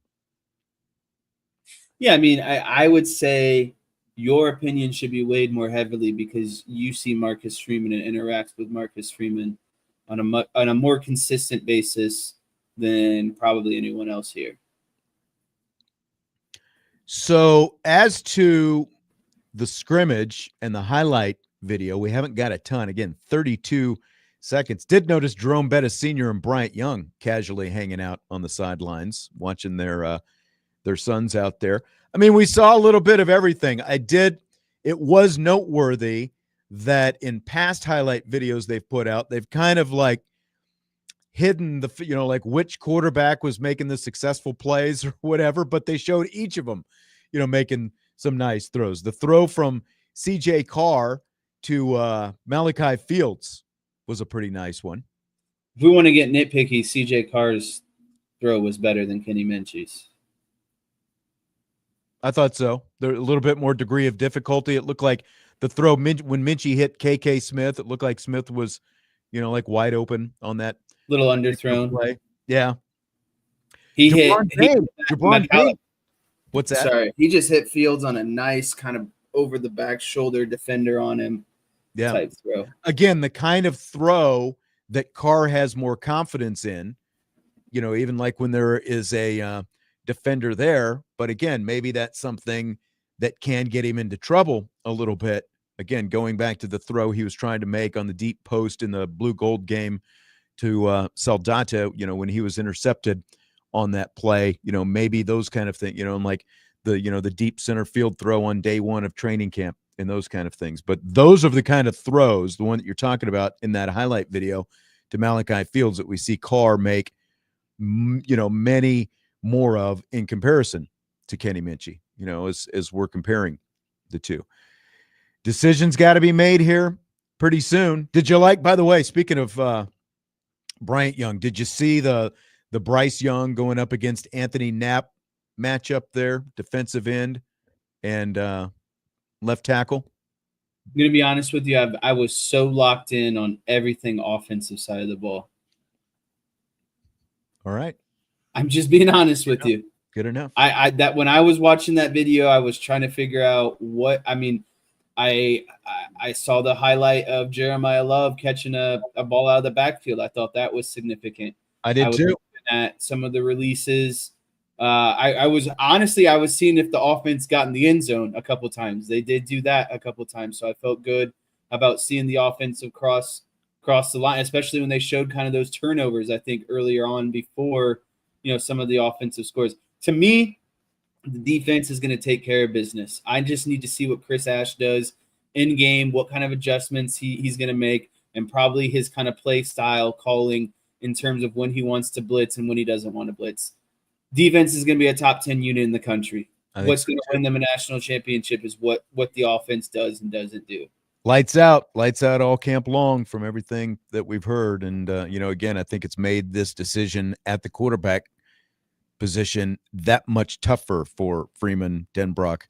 S3: Yeah, I mean, I would say your opinion should be weighed more heavily because you see Marcus Freeman and interact with Marcus Freeman on a more consistent basis than probably anyone else here.
S2: So as to the scrimmage and the highlight video, we haven't got a ton. Again, 32 seconds. Did notice Jerome Bettis Sr. and Bryant Young casually hanging out on the sidelines, watching their sons out there. I mean, we saw a little bit of everything. It was noteworthy that in past highlight videos they've put out, they've kind of like hidden like which quarterback was making the successful plays or whatever, but they showed each of them, making some nice throws. The throw from CJ Carr to Malachi Fields was a pretty nice one.
S3: If we want to get nitpicky, CJ Carr's throw was better than Kenny Minchey's.
S2: I thought so. There's a little bit more degree of difficulty. It looked like the throw when Minchey hit KK Smith, it looked like Smith was, like wide open on that
S3: little underthrown
S2: play. Yeah.
S3: He
S2: Jabron
S3: hit
S2: James. What's that?
S3: Sorry, he just hit Fields on a nice kind of over the back shoulder defender on him.
S2: Yeah.
S3: Type throw.
S2: Again, the kind of throw that Carr has more confidence in, even like when there is a defender there. But again, maybe that's something that can get him into trouble a little bit. Again, going back to the throw he was trying to make on the deep post in the blue gold game to Saldata, when he was intercepted on that play, maybe those kind of things, and like the deep center field throw on day one of training camp and those kind of things. But those are the kind of throws, the one that you're talking about in that highlight video to Malachi Fields, that we see Carr make, many more of in comparison to Kenny Minchey, as we're comparing the two. Decisions got to be made here pretty soon. Did you like, by the way, speaking of Bryant Young, did you see the Bryce Young going up against Anthony Knapp matchup there, defensive end and left tackle?
S3: I'm going to be honest with you. I was so locked in on everything offensive side of the ball.
S2: All right.
S3: I'm just being honest with you.
S2: Good enough.
S3: That when I was watching that video, I was trying to figure out I saw the highlight of Jeremiah Love catching a ball out of the backfield. I thought that was significant.
S2: I did too.
S3: Looking at some of the releases. I was seeing if the offense got in the end zone a couple times. They did do that a couple times, so I felt good about seeing the offensive cross the line, especially when they showed kind of those turnovers, I think, earlier on before, some of the offensive scores. To me, the defense is going to take care of business. I just need to see what Chris Ash does in game, what kind of adjustments he's going to make, and probably his kind of play style calling in terms of when he wants to blitz and when he doesn't want to blitz. Defense is going to be a top 10 unit in the country. What's going to win them a national championship is what the offense does and doesn't do.
S2: Lights out all camp long from everything that we've heard. And, again, I think it's made this decision at the quarterback position that much tougher for Freeman, Denbrock,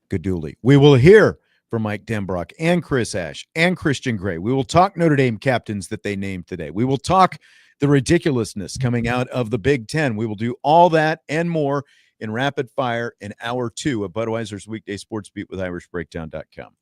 S2: Gaduli. We will hear from Mike Denbrock and Chris Ash and Christian Gray. We will talk Notre Dame captains that they named today. We will talk the ridiculousness coming out of the Big Ten. We will do all that and more in rapid fire in hour 2 of Budweiser's Weekday Sports Beat with IrishBreakdown.com.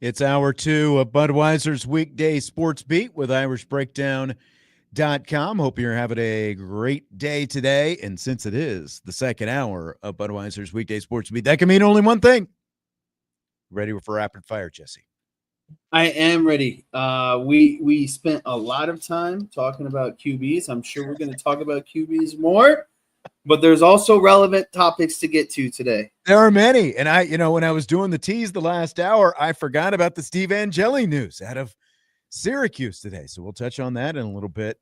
S2: It's hour 2 of Budweiser's Weekday Sportsbeat with IrishBreakdown.com. Hope you're having a great day today. And since it is the second hour of Budweiser's Weekday Sportsbeat, that can mean only one thing. Ready for rapid fire, Jesse?
S3: I am ready. We spent a lot of time talking about QBs. I'm sure we're going to talk about QBs more, but there's also relevant topics to get to today.
S2: There are many. And when I was doing the tease the last hour, I forgot about the Steve Angeli news out of Syracuse today. So we'll touch on that in a little bit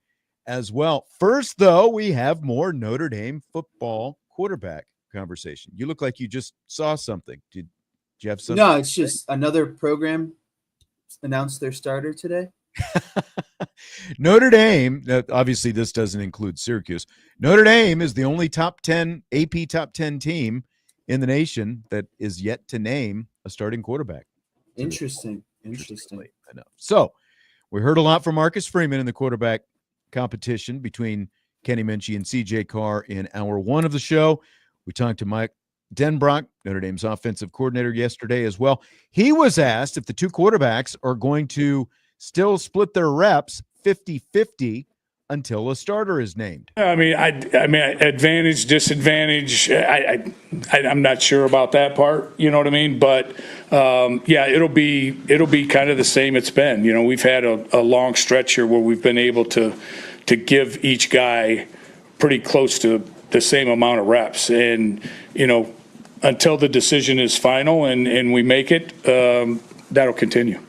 S2: as well. First, though, we have more Notre Dame football quarterback conversation. You look like you just saw something. Did you have something?
S3: No, it's just another program announced their starter today.
S2: Notre Dame, obviously this doesn't include Syracuse. Notre Dame is the only top 10 AP top 10 team in the nation that is yet to name a starting quarterback.
S3: Interesting.
S2: Enough. So we heard a lot from Marcus Freeman in the quarterback competition between Kenny Minchey and CJ Carr in hour 1 of the show. We talked to Mike Denbrock, Notre Dame's offensive coordinator, yesterday as well. He was asked if the two quarterbacks are going to still split their reps 50-50 until a starter is named.
S4: I mean, advantage, disadvantage. I'm not sure about that part. You know what I mean? But yeah, it'll be kind of the same it's been. You know, we've had a long stretch here where we've been able to give each guy pretty close to the same amount of reps, and until the decision is final and we make it, that'll continue.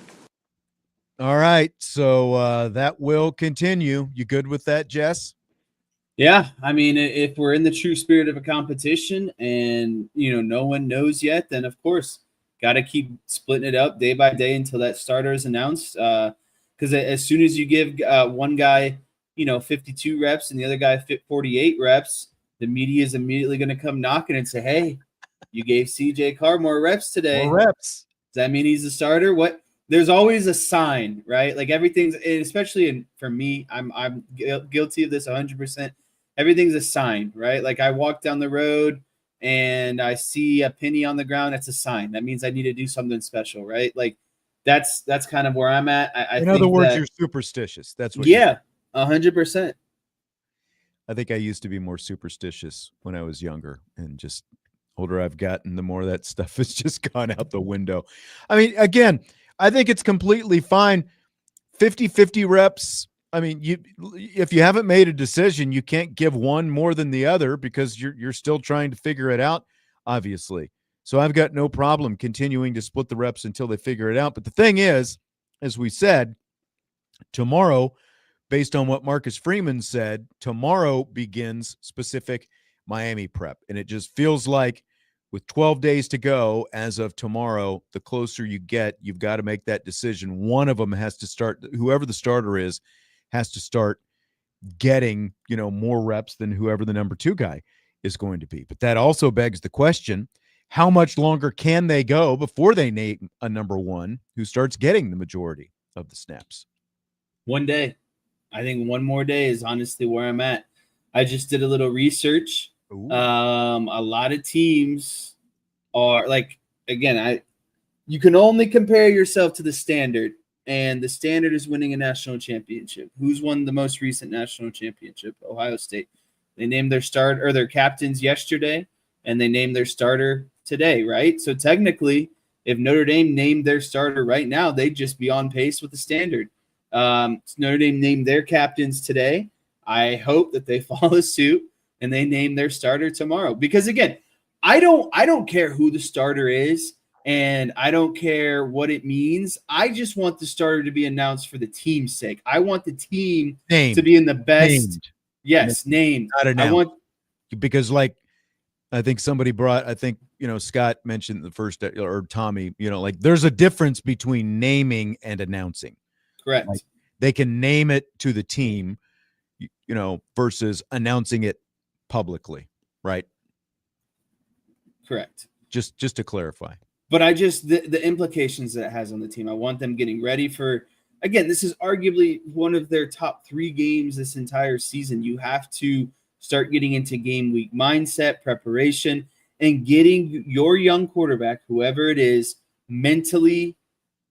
S2: All right, so that will continue. You good with that, Jess?
S3: Yeah, I mean, if we're in the true spirit of a competition and, no one knows yet, then of course, got to keep splitting it up day by day until that starter is announced. Because as soon as you give one guy, 52 reps and the other guy 48 reps, the media is immediately going to come knocking and say, hey, you gave CJ Carr more reps today.
S2: More reps.
S3: Does that mean he's the starter? What? There's always a sign, right? Like everything's, especially for me, I'm guilty of this 100%. Everything's a sign, right? Like I walk down the road and I see a penny on the ground. That's a sign. That means I need to do something special, right? Like that's kind of where I'm at.
S2: In other words, you're superstitious. That's what.
S3: Yeah, 100%.
S2: I think I used to be more superstitious when I was younger, and just older I've gotten, the more that stuff has just gone out the window. I mean, again, I think it's completely fine. 50-50 reps. I mean, if you haven't made a decision, you can't give one more than the other because you're still trying to figure it out, obviously. So I've got no problem continuing to split the reps until they figure it out. But the thing is, as we said, tomorrow, based on what Marcus Freeman said, tomorrow begins specific Miami prep. And it just feels like with 12 days to go as of tomorrow, the closer you get, you've got to make that decision. One of them has to start, whoever the starter is, has to start getting, more reps than whoever the number 2 guy is going to be. But that also begs the question, how much longer can they go before they name a number 1 who starts getting the majority of the snaps?
S3: One day. I think one more day is honestly where I'm at. I just did a little research.
S2: Ooh.
S3: A lot of teams are like, again, you can only compare yourself to the standard, and the standard is winning a national championship. Who's won the most recent national championship? Ohio State. They named their captains yesterday, and they named their starter today, right? So technically, if Notre Dame named their starter right now, they'd just be on pace with the standard. Notre Dame named their captains today. I hope that they follow suit and they name their starter tomorrow. Because again, I don't care who the starter is, and I don't care what it means. I just want the starter to be announced for the team's sake. I want the team to be in the best.
S2: Named.
S3: Yes, named.
S2: Not announced.
S3: I want,
S2: because like I think somebody brought, Scott mentioned the first, or Tommy, like there's a difference between naming and announcing.
S3: correct.
S2: Like, they can name it to the team, versus announcing it publicly, right?
S3: Correct.
S2: Just to clarify.
S3: But the implications that it has on the team, I want them getting ready for, again, this is arguably one of their top 3 games this entire season. You have to start getting into game week mindset, preparation, and getting your young quarterback, whoever it is, mentally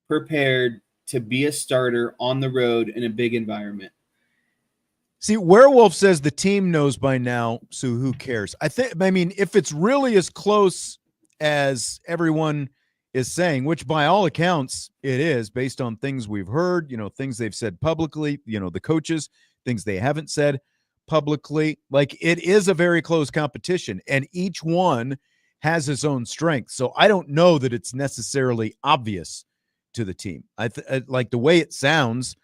S3: prepared to be a starter on the road in a big environment.
S2: See, Werewolf says the team knows by now, so who cares? I mean, if it's really as close as everyone is saying, which by all accounts it is, based on things we've heard, things they've said publicly, the coaches, things they haven't said publicly, like it is a very close competition, and each one has its own strength. So I don't know that it's necessarily obvious to the team. I like the way it sounds.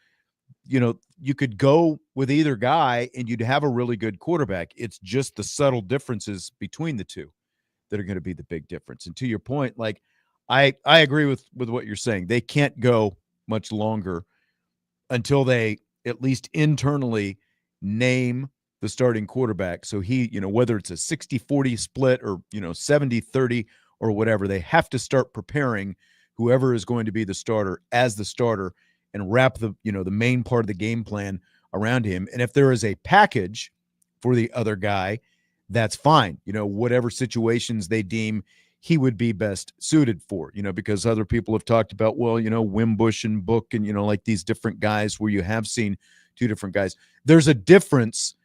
S2: You could go with either guy and you'd have a really good quarterback. It's just the subtle differences between the two that are going to be the big difference. And to your point, like I agree with what you're saying. They can't go much longer until they at least internally name the starting quarterback. So he, whether it's a 60-40 split or, 70-30 or whatever, they have to start preparing whoever is going to be the starter as the starter and wrap the main part of the game plan around him. And if there is a package for the other guy, that's fine. Whatever situations they deem he would be best suited for, because other people have talked about, well, Wimbush and Book and, like these different guys where you have seen two different guys. There's a difference,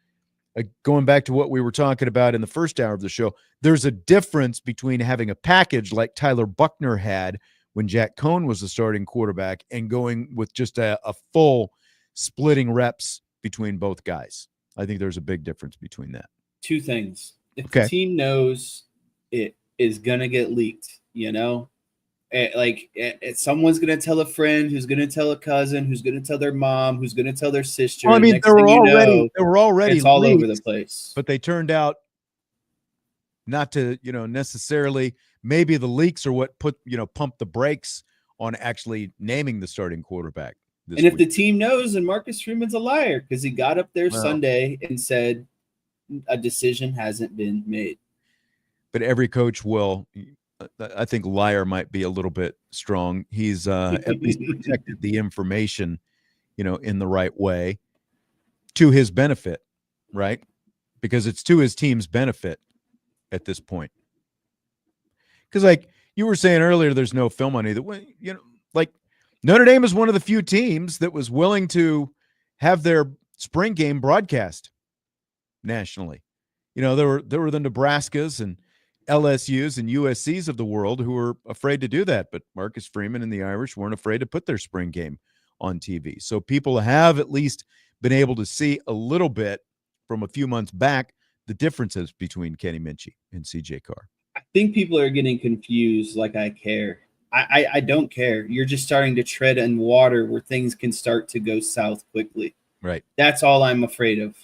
S2: going back to what we were talking about in the first hour of the show, there's a difference between having a package like Tyler Buckner had when Jack Cohn was the starting quarterback and going with just a full splitting reps between both guys. I think there's a big difference between that.
S3: Two things. If the team knows it is going to get leaked, someone's going to tell a friend who's going to tell a cousin, who's going to tell their mom, who's going to tell their sister.
S2: Well, I mean, they were already
S3: it's all
S2: leaked,
S3: over the place.
S2: But they turned out not to, necessarily. Maybe the leaks are what pumped the brakes on actually naming the starting quarterback.
S3: And if the team knows, then Marcus Freeman's a liar because he got up there Sunday and said a decision hasn't been made.
S2: But every coach will. I think liar might be a little bit strong. He's at least protected the information, in the right way to his benefit, right? Because it's to his team's benefit at this point. Because like you were saying earlier, there's no film on either way. Like Notre Dame is one of the few teams that was willing to have their spring game broadcast nationally. There were the Nebraskas and LSUs and USCs of the world who were afraid to do that, but Marcus Freeman and the Irish weren't afraid to put their spring game on TV. So people have at least been able to see a little bit from a few months back the differences between Kenny Minchey and CJ Carr.
S3: I think people are getting confused like I care. I don't care. You're just starting to tread in water where things can start to go south quickly.
S2: Right.
S3: That's all I'm afraid of.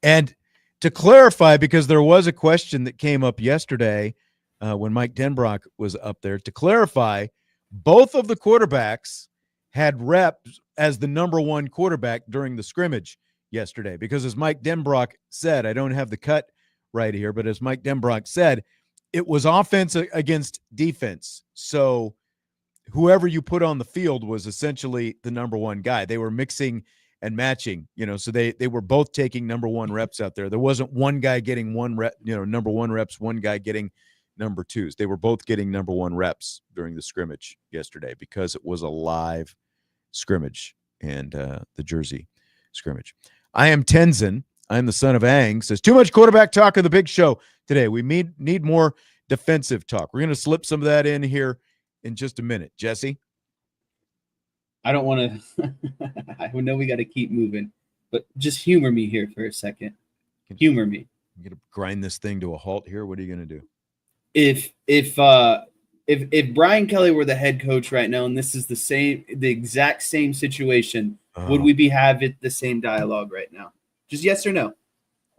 S2: And to clarify, because there was a question that came up yesterday when Mike Denbrock was up there, to clarify, both of the quarterbacks had reps as the number one quarterback during the scrimmage yesterday. Because as Mike Denbrock said, I don't have the cut right here, but as Mike Denbrock said, it was offense against defense. So whoever you put on the field was essentially the number one guy. They were mixing and matching, so they were both taking number one reps out there. There wasn't one guy getting one rep, number one reps, one guy getting number twos. They were both getting number one reps during the scrimmage yesterday because it was a live scrimmage and the Jersey scrimmage. I am Tenzin. I'm the son of Ang. Says, too much quarterback talk on the big show today. We need more defensive talk. We're going to slip some of that in here in just a minute. Jesse?
S3: I don't want to – I know we got to keep moving, but just humor me here for a second. Humor me.
S2: You're going to grind this thing to a halt here? What are you going to do?
S3: If Brian Kelly were the head coach right now and this is the exact same situation, would we be having the same dialogue right now? Just yes or no.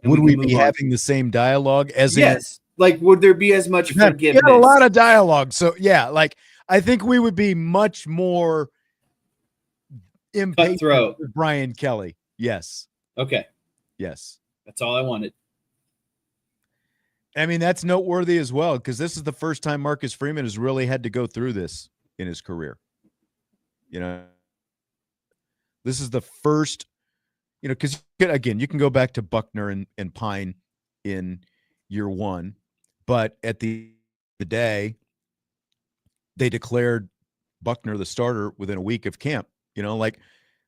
S2: And would we be having the same dialogue as
S3: yes? Like, would there be as much forgiveness?
S2: We had a lot of dialogue. So yeah, like I think we would be much more impatient with Brian Kelly. Yes.
S3: Okay.
S2: Yes.
S3: That's all I wanted.
S2: I mean, that's noteworthy as well, because this is the first time Marcus Freeman has really had to go through this in his career. This is the first, because again, you can go back to Buckner and Pine in year one, but at the day, they declared Buckner the starter within a week of camp. Like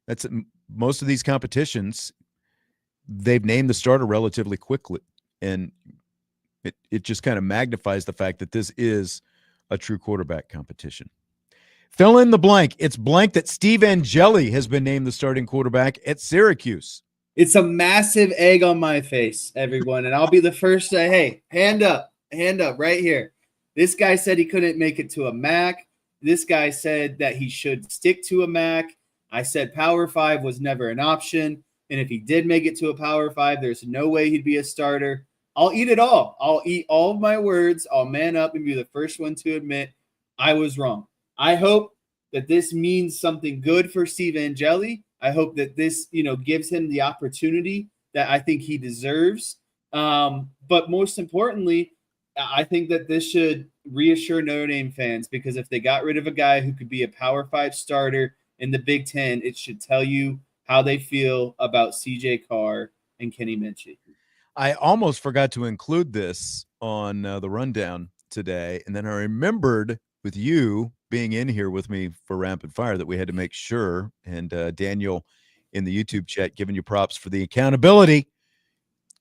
S2: that's most of these competitions, they've named the starter relatively quickly. And it just kind of magnifies the fact that this is a true quarterback competition. Fill in the blank. It's blank that Steve Angeli has been named the starting quarterback at Syracuse.
S3: It's a massive egg on my face, everyone. And I'll be the first to say, hey, hand up right here. This guy said he couldn't make it to a MAC. This guy said that he should stick to a MAC. I said Power 5 was never an option. And if he did make it to a Power 5, there's no way he'd be a starter. I'll eat it all. I'll eat all of my words. I'll man up and be the first one to admit I was wrong. I hope that this means something good for Steve Angeli. I hope that this, gives him the opportunity that I think he deserves. But most importantly, I think that this should reassure Notre Dame fans, because if they got rid of a guy who could be a Power 5 starter in the Big Ten, it should tell you how they feel about CJ Carr and Kenny Minchey.
S2: I almost forgot to include this on the rundown today, and then I remembered with you being in here with me for Rapid Fire that we had to make sure, and Daniel in the YouTube chat giving you props for the accountability.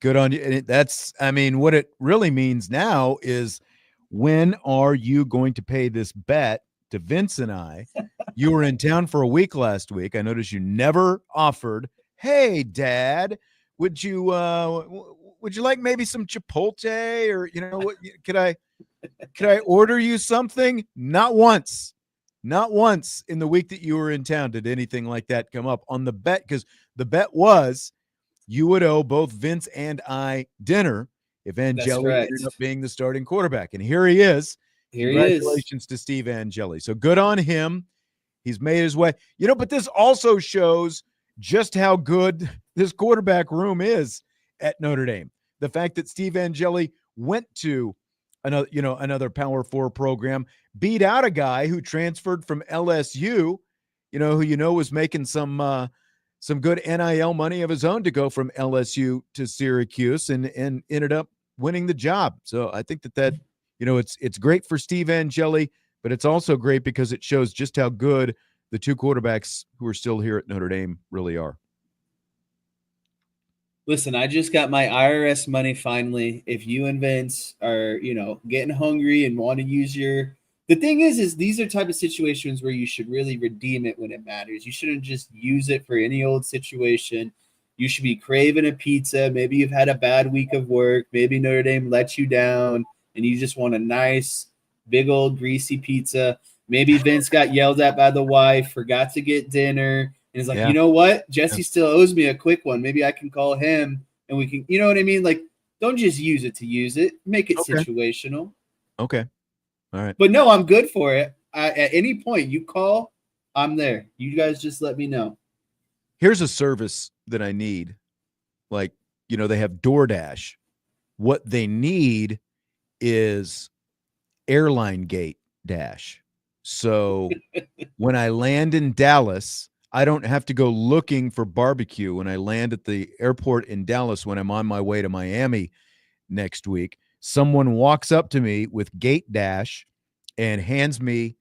S2: Good on you. And what it really means now is, when are you going to pay this bet to Vince and I? You were in town for a week last week. I noticed you never offered, hey, Dad, would you like maybe some Chipotle, or what? Could I order you something? Not once in the week that you were in town did anything like that come up on the bet, because the bet was you would owe both Vince and I dinner if Angeli ended up being the starting quarterback. And here he is. Congratulations to Steve Angeli. So good on him. He's made his way. But this also shows just how good this quarterback room is at Notre Dame. The fact that Steve Angeli went to another Power 4 program, beat out a guy who transferred from LSU, who was making some good NIL money of his own to go from LSU to Syracuse, and ended up winning the job. So I think that it's great for Steve Angeli, but it's also great because it shows just how good the two quarterbacks who are still here at Notre Dame really are.
S3: Listen, I just got my IRS money finally. If you and Vince are, getting hungry and want to use the thing is these are type of situations where you should really redeem it when it matters. You shouldn't just use it for any old situation. You should be craving a pizza. Maybe you've had a bad week of work. Maybe Notre Dame let you down and you just want a nice, big old greasy pizza. Maybe Vince got yelled at by the wife, forgot to get dinner. And it's like, You know what? Jesse still owes me a quick one. Maybe I can call him and we can, you know what I mean? Like, don't just use it to use it. Make it situational.
S2: Okay. All right.
S3: But no, I'm good for it. At any point you call, I'm there. You guys just let me know.
S2: Here's a service that I need. Like, they have DoorDash. What they need is airline gate dash. So when I land in Dallas, I don't have to go looking for barbecue when I land at the airport in Dallas when I'm on my way to Miami next week. Someone walks up to me with gate dash and hands me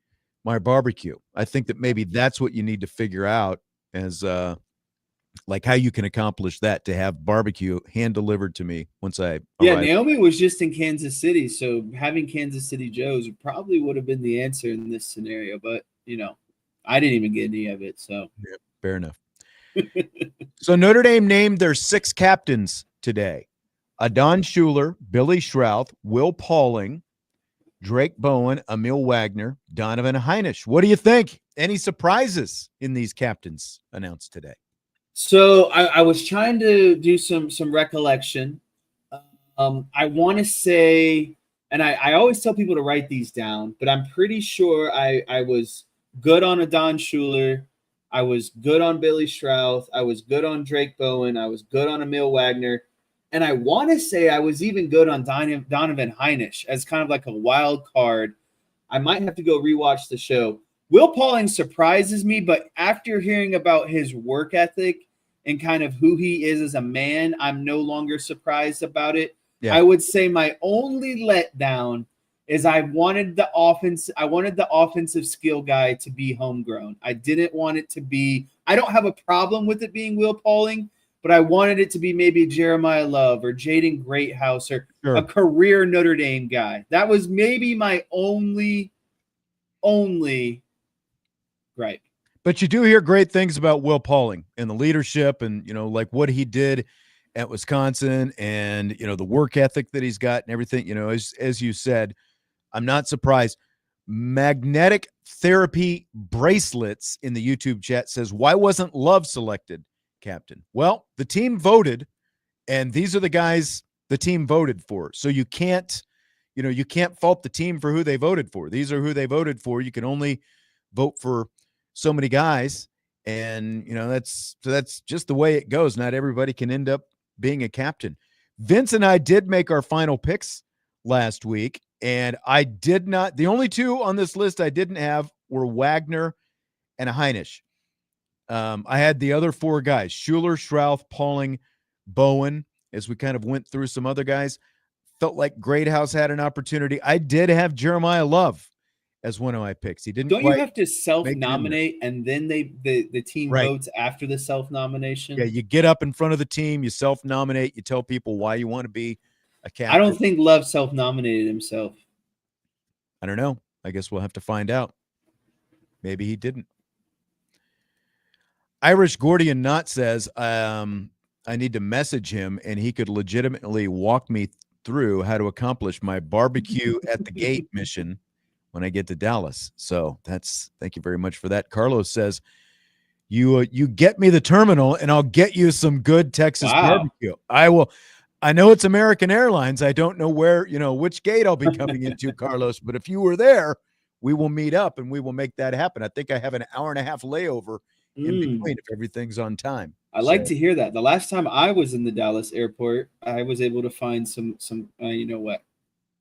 S2: my barbecue. I think that maybe that's what you need to figure out as like how you can accomplish that, to have barbecue hand delivered to me once I arrive.
S3: Naomi was just in Kansas City, so having Kansas City Joe's probably would have been the answer in this scenario, but I didn't even get any of it. So
S2: yeah, fair enough. So Notre Dame named their 6 captains today: Adon Schuler, Billy Schrouth, Will Pauling, Drake Bowen, Emil Wagner, Donovan Heinisch. What do you think? Any surprises in these captains announced today?
S3: So I was trying to do some recollection. I want to say, and I always tell people to write these down, but I'm pretty sure I was good on Adon Schuler. I was good on Billy Schrouth. I was good on Drake Bowen. I was good on Emil Wagner. And I want to say I was even good on Donovan Heinisch as kind of like a wild card. I might have to go rewatch the show. Will Pauling surprises me, but after hearing about his work ethic and kind of who he is as a man, I'm no longer surprised about it. Yeah. I would say my only letdown is I wanted the offensive skill guy to be homegrown. I didn't want it to be, I don't have a problem with it being Will Pauling, but I wanted it to be maybe Jeremiah Love or Jaden Greathouse or a career Notre Dame guy. That was maybe my only gripe.
S2: But you do hear great things about Will Pauling and the leadership and, like what he did at Wisconsin and, the work ethic that he's got and everything, as you said, I'm not surprised. Magnetic therapy bracelets in the YouTube chat says, why wasn't Love selected captain? Well, the team voted, and these are the guys the team voted for. So you can't fault the team for who they voted for. These are who they voted for. You can only vote for so many guys. And, that's just the way it goes. Not everybody can end up being a captain. Vince and I did make our final picks last week, and I did not. The only two on this list I didn't have were Wagner and Heinisch. I had the other four guys: Schuler, Schrouth, Pauling, Bowen. As we kind of went through some other guys, felt like Greathouse had an opportunity. I did have Jeremiah Love as one of my picks. He didn't.
S3: Don't you have to self-nominate and then the team votes after the self-nomination?
S2: Yeah, you get up in front of the team, you self-nominate, you tell people why you want to be a captain.
S3: I don't think Love self-nominated himself.
S2: I don't know. I guess we'll have to find out. Maybe he didn't. Irish Gordian Knott says, I need to message him and he could legitimately walk me through how to accomplish my barbecue at the gate mission when I get to Dallas. So thank you very much for that. Carlos says, you get me the terminal and I'll get you some good Texas barbecue. I will. I know it's American Airlines. I don't know where, which gate I'll be coming into, Carlos, but if you were there, we will meet up and we will make that happen. I think I have an hour and a half layover in between if everything's on time.
S3: I like to hear that. The last time I was in the Dallas airport, I was able to find some you know what?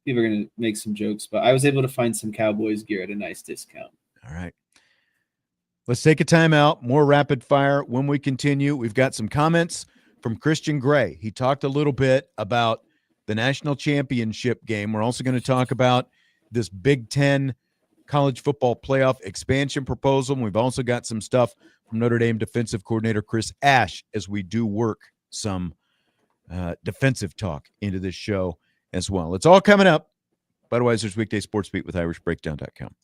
S3: People are going to make some jokes, but I was able to find some Cowboys gear at a nice discount.
S2: All right. Let's take a timeout. More rapid fire. When we continue, we've got some comments from Christian Gray. He talked a little bit about the national championship game. We're also going to talk about this Big Ten college football playoff expansion proposal. We've also got some stuff from Notre Dame defensive coordinator Chris Ash as we do work some defensive talk into this show as well. It's all coming up. Budweiser's Weekday Sports Beat with IrishBreakdown.com.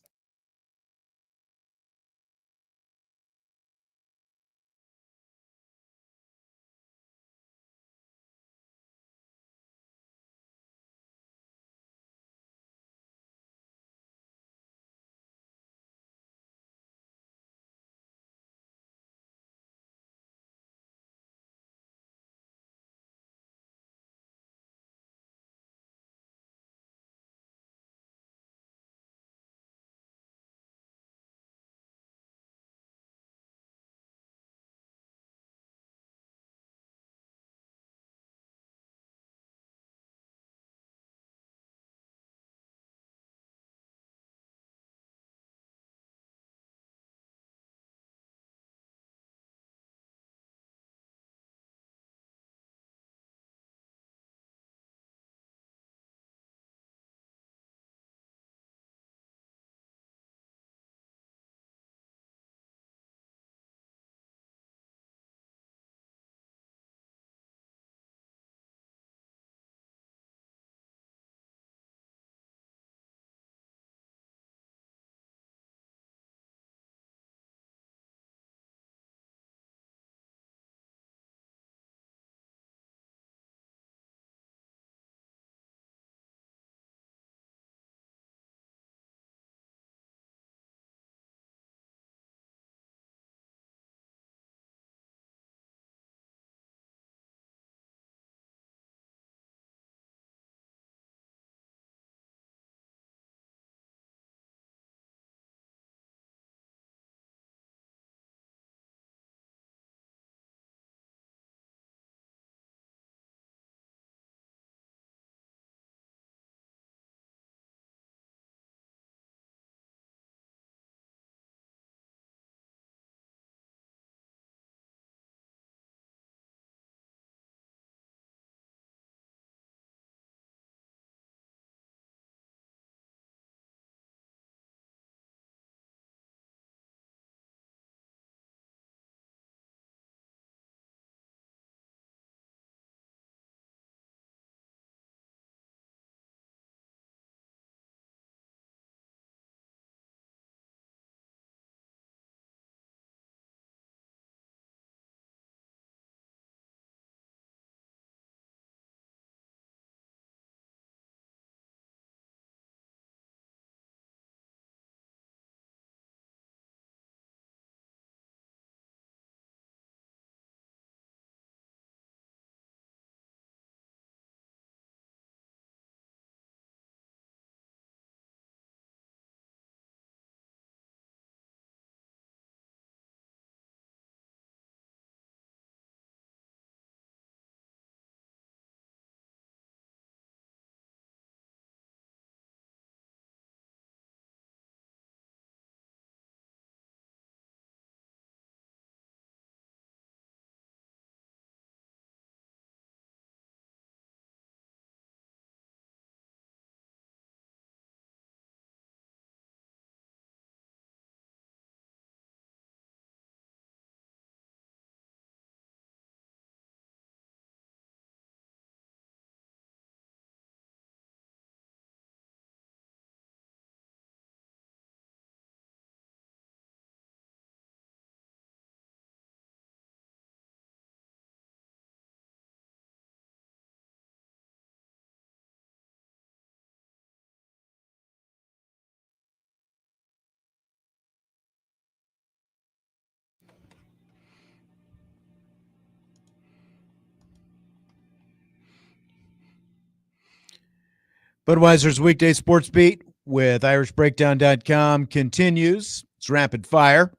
S2: Budweiser's Weekday Sports Beat with IrishBreakdown.com continues. It's rapid fire.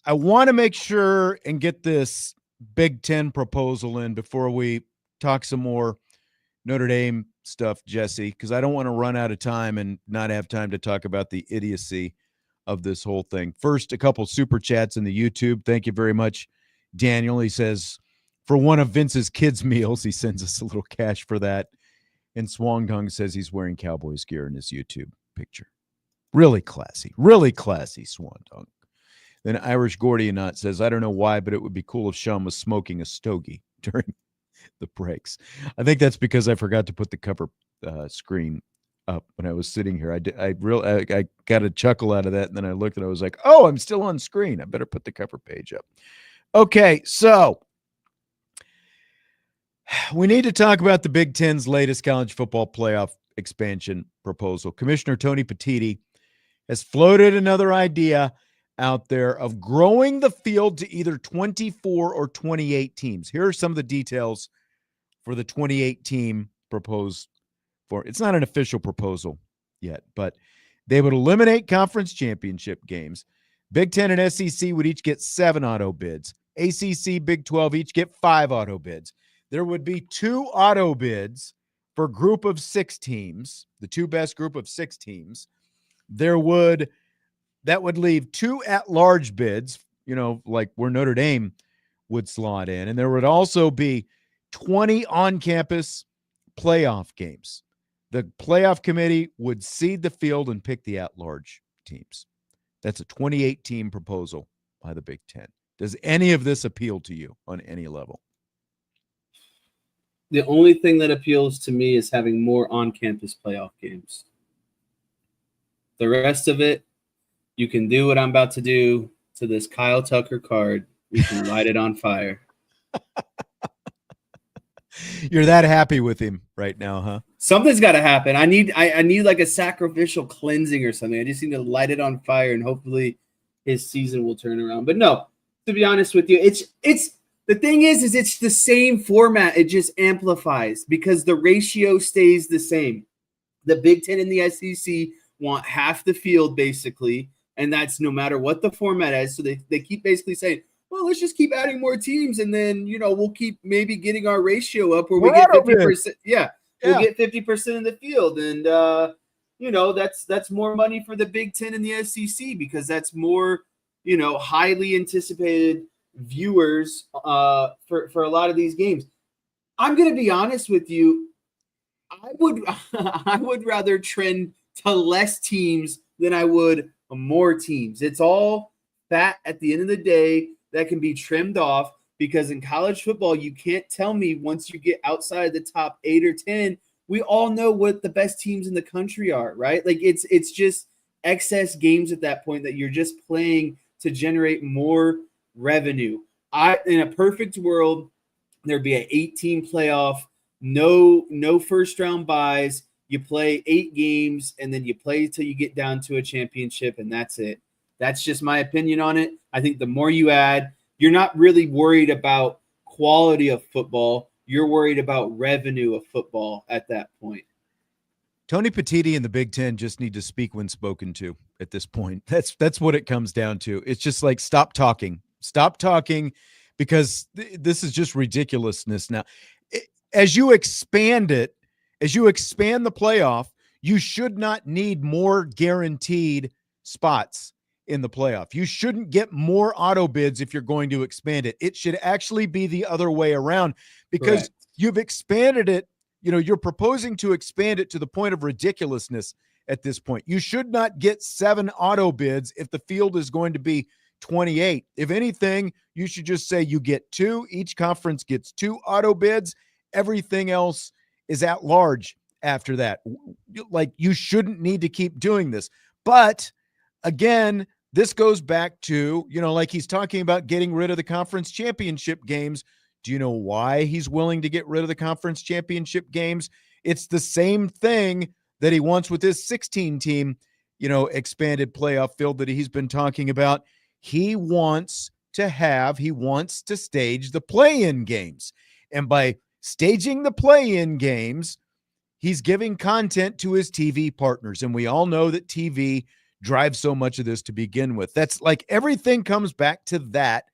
S2: I want to make sure and get this Big Ten proposal in before we talk some more Notre Dame stuff, Jesse, because I don't want to run out of time and not have time to talk about the idiocy of this whole thing. First, a couple super chats in the YouTube. Thank you very much, Daniel. He says, for one of Vince's kids' meals, he sends us a little cash for that. And Swang Dong says he's wearing Cowboys gear in his YouTube picture. Really classy, Swang Dong. Then Irish Gordianot says, I don't know why, but it would be cool if Sean was smoking a stogie during the breaks. I think that's because I forgot to put the cover screen up when I was sitting here. I got a chuckle out of that, and then I looked and I was like, oh, I'm still on screen. I better put the cover page up. Okay, so we need to talk about the Big Ten's latest college football playoff expansion proposal. Commissioner Tony Petitti has floated another idea out there of growing the field to either 24 or 28 teams. Here are some of the details for the 28 team proposed for. It's not an official proposal yet, but they would eliminate conference championship games. Big Ten and SEC would each get 7 auto bids. ACC, Big 12 each get 5 auto bids. There would be 2 auto bids for group of 6 teams, the 2 best group of 6 teams. That would leave 2 at-large bids, like where Notre Dame would slot in. And there would also be 20 on-campus playoff games. The playoff committee would seed the field and pick the at-large teams. That's a 28-team proposal by the Big Ten. Does any of this appeal to you on any level?
S3: The only thing that appeals to me is having more on-campus playoff games. The rest of it, you can do what I'm about to do to this Kyle Tucker card. You can light it on fire.
S2: You're that happy with him right now, huh?
S3: Something's got to happen. I need like a sacrificial cleansing or something. I just need to light it on fire, and hopefully his season will turn around. But no, to be honest with you, it's the thing is it's the same format. It just amplifies because the ratio stays the same. The Big Ten and the SEC want half the field basically, and that's no matter what the format is. So they keep basically saying, well, let's just keep adding more teams, and then we'll keep maybe getting our ratio up where we get 50%. Yeah, we'll get 50% of the field, and that's more money for the Big Ten and the SEC because that's more highly anticipated viewers for a lot of these games. I'm gonna be honest with you, I would rather trend to less teams than I would more teams. It's all fat at the end of the day that can be trimmed off, because in college football, you can't tell me once you get outside the top 8 or 10, we all know what the best teams in the country are, right? Like it's just excess games at that point that you're just playing to generate more revenue. In a perfect world, there'd be an 8-team playoff, no first round buys. You play 8 games, and then you play till you get down to a championship, and that's it. That's just my opinion on it. I think the more you add, you're not really worried about quality of football. You're worried about revenue of football at that point.
S2: Tony Petitti and the Big Ten just need to speak when spoken to at this point. That's what it comes down to. It's just like, stop talking, because this is just ridiculousness. Now, as you expand the playoff, you should not need more guaranteed spots in the playoff. You shouldn't get more auto bids if you're going to expand it. It should actually be the other way around, because
S3: Correct.
S2: You've expanded it. You're proposing to expand it to the point of ridiculousness at this point. You should not get 7 auto bids if the field is going to be 28. If anything, you should just say you get 2. Each conference gets 2 auto bids. Everything else is at large after that. Like, you shouldn't need to keep doing this. But again, this goes back to, like he's talking about getting rid of the conference championship games. Do you know why he's willing to get rid of the conference championship games? It's the same thing that he wants with his 16-team, expanded playoff field that he's been talking about. He wants to stage the play-in games. And by staging the play-in games, he's giving content to his TV partners. And we all know that TV drives so much of this to begin with. That's like everything comes back to that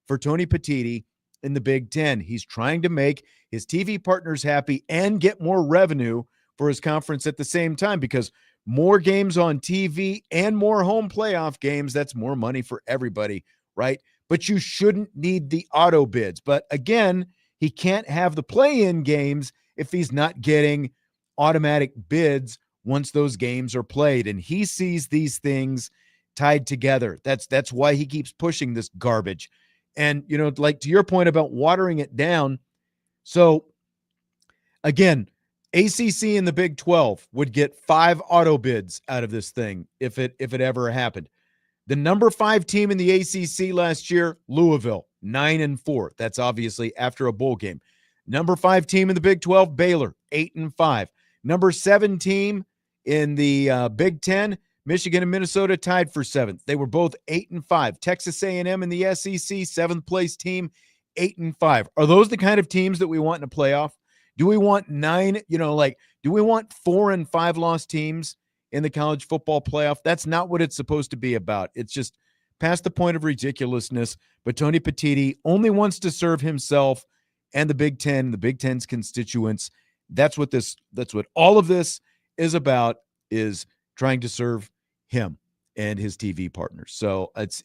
S2: for Tony Petitti in the Big Ten. He's trying to make his TV partners happy and get more revenue for his conference at the same time, because more games on TV and more home playoff games, that's more money for everybody, right? But you shouldn't need the auto bids. But again, he can't have the play-in games if he's not getting automatic bids once those games are played. And he sees these things tied together. That's why he keeps pushing this garbage. And, you know, like to your point about watering it down. So again, ACC and the Big 12 would get 5 auto bids out of this thing if it ever happened. The number 5 team in the ACC last year, Louisville, 9-4. That's obviously after a bowl game. Number 5 team in the Big 12, Baylor, 8-5. Number 7 team in the Big 10, Michigan and Minnesota tied for 7th. They were both 8-5. Texas A&M in the SEC, 7th place team, 8-5. Are those the kind of teams that we want in a playoff? Do we want 9, do we want 4 and 5 loss teams in the college football playoff? That's not what it's supposed to be about. It's just past the point of ridiculousness. But Tony Petitti only wants to serve himself and the Big Ten, the Big Ten's constituents. That's what all of this is about, is trying to serve him and his TV partners. So it's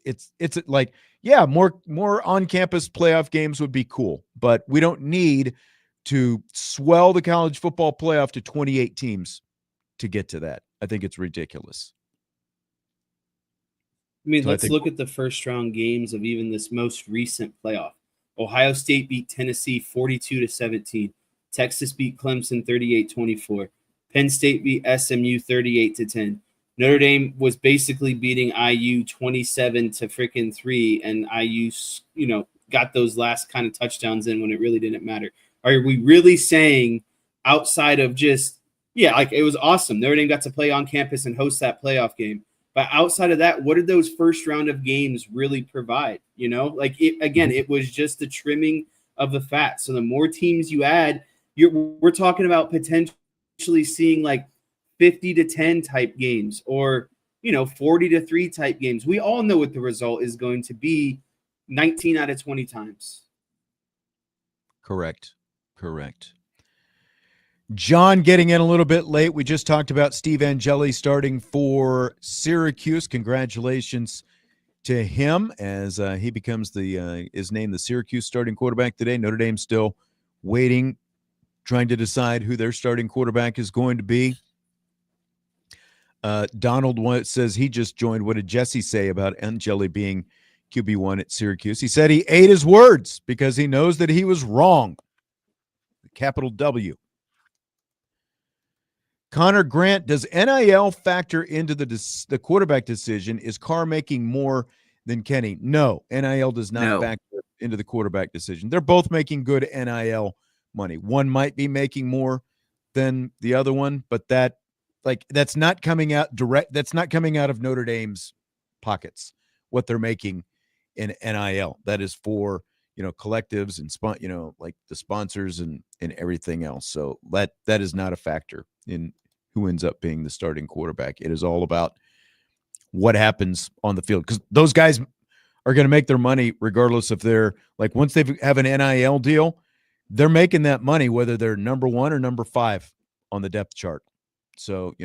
S2: like, yeah, more on-campus playoff games would be cool, but we don't need to swell the college football playoff to 28 teams to get to that. I think it's ridiculous.
S3: I mean, let's look at the first round games of even this most recent playoff. Ohio State beat Tennessee 42-17. Texas beat Clemson 38-24. Penn State beat SMU 38-10. Notre Dame was basically beating IU 27-3, and IU, got those last kind of touchdowns in when it really didn't matter. Are we really saying, outside of just, it was awesome, Notre Dame got to play on campus and host that playoff game, but outside of that, what did those first round of games really provide? It was just the trimming of the fat. So the more teams you add, we're talking about potentially seeing like 50-10 type games, or 40-3 type games. We all know what the result is going to be 19 out of 20 times.
S2: Correct. John getting in a little bit late. We just talked about Steve Angeli starting for Syracuse. Congratulations to him as he becomes is named the Syracuse starting quarterback today. Notre Dame still waiting, trying to decide who their starting quarterback is going to be. Donald says he just joined. What did Jesse say about Angeli being QB1 at Syracuse? He said he ate his words because he knows that he was wrong. Capital W. Connor Grant, does NIL factor into the quarterback decision? Is Carr making more than Kenny? No, NIL does not factor into the quarterback decision. They're both making good NIL money. One might be making more than the other one, but that's not coming out direct. That's not coming out of Notre Dame's pockets, what they're making in NIL. That is for, collectives and like the sponsors and everything else. So that is not a factor in who ends up being the starting quarterback. It is all about what happens on the field, because those guys are going to make their money regardless if they're like, once they have an NIL deal, they're making that money whether they're number 1 or number 5 on the depth chart. So,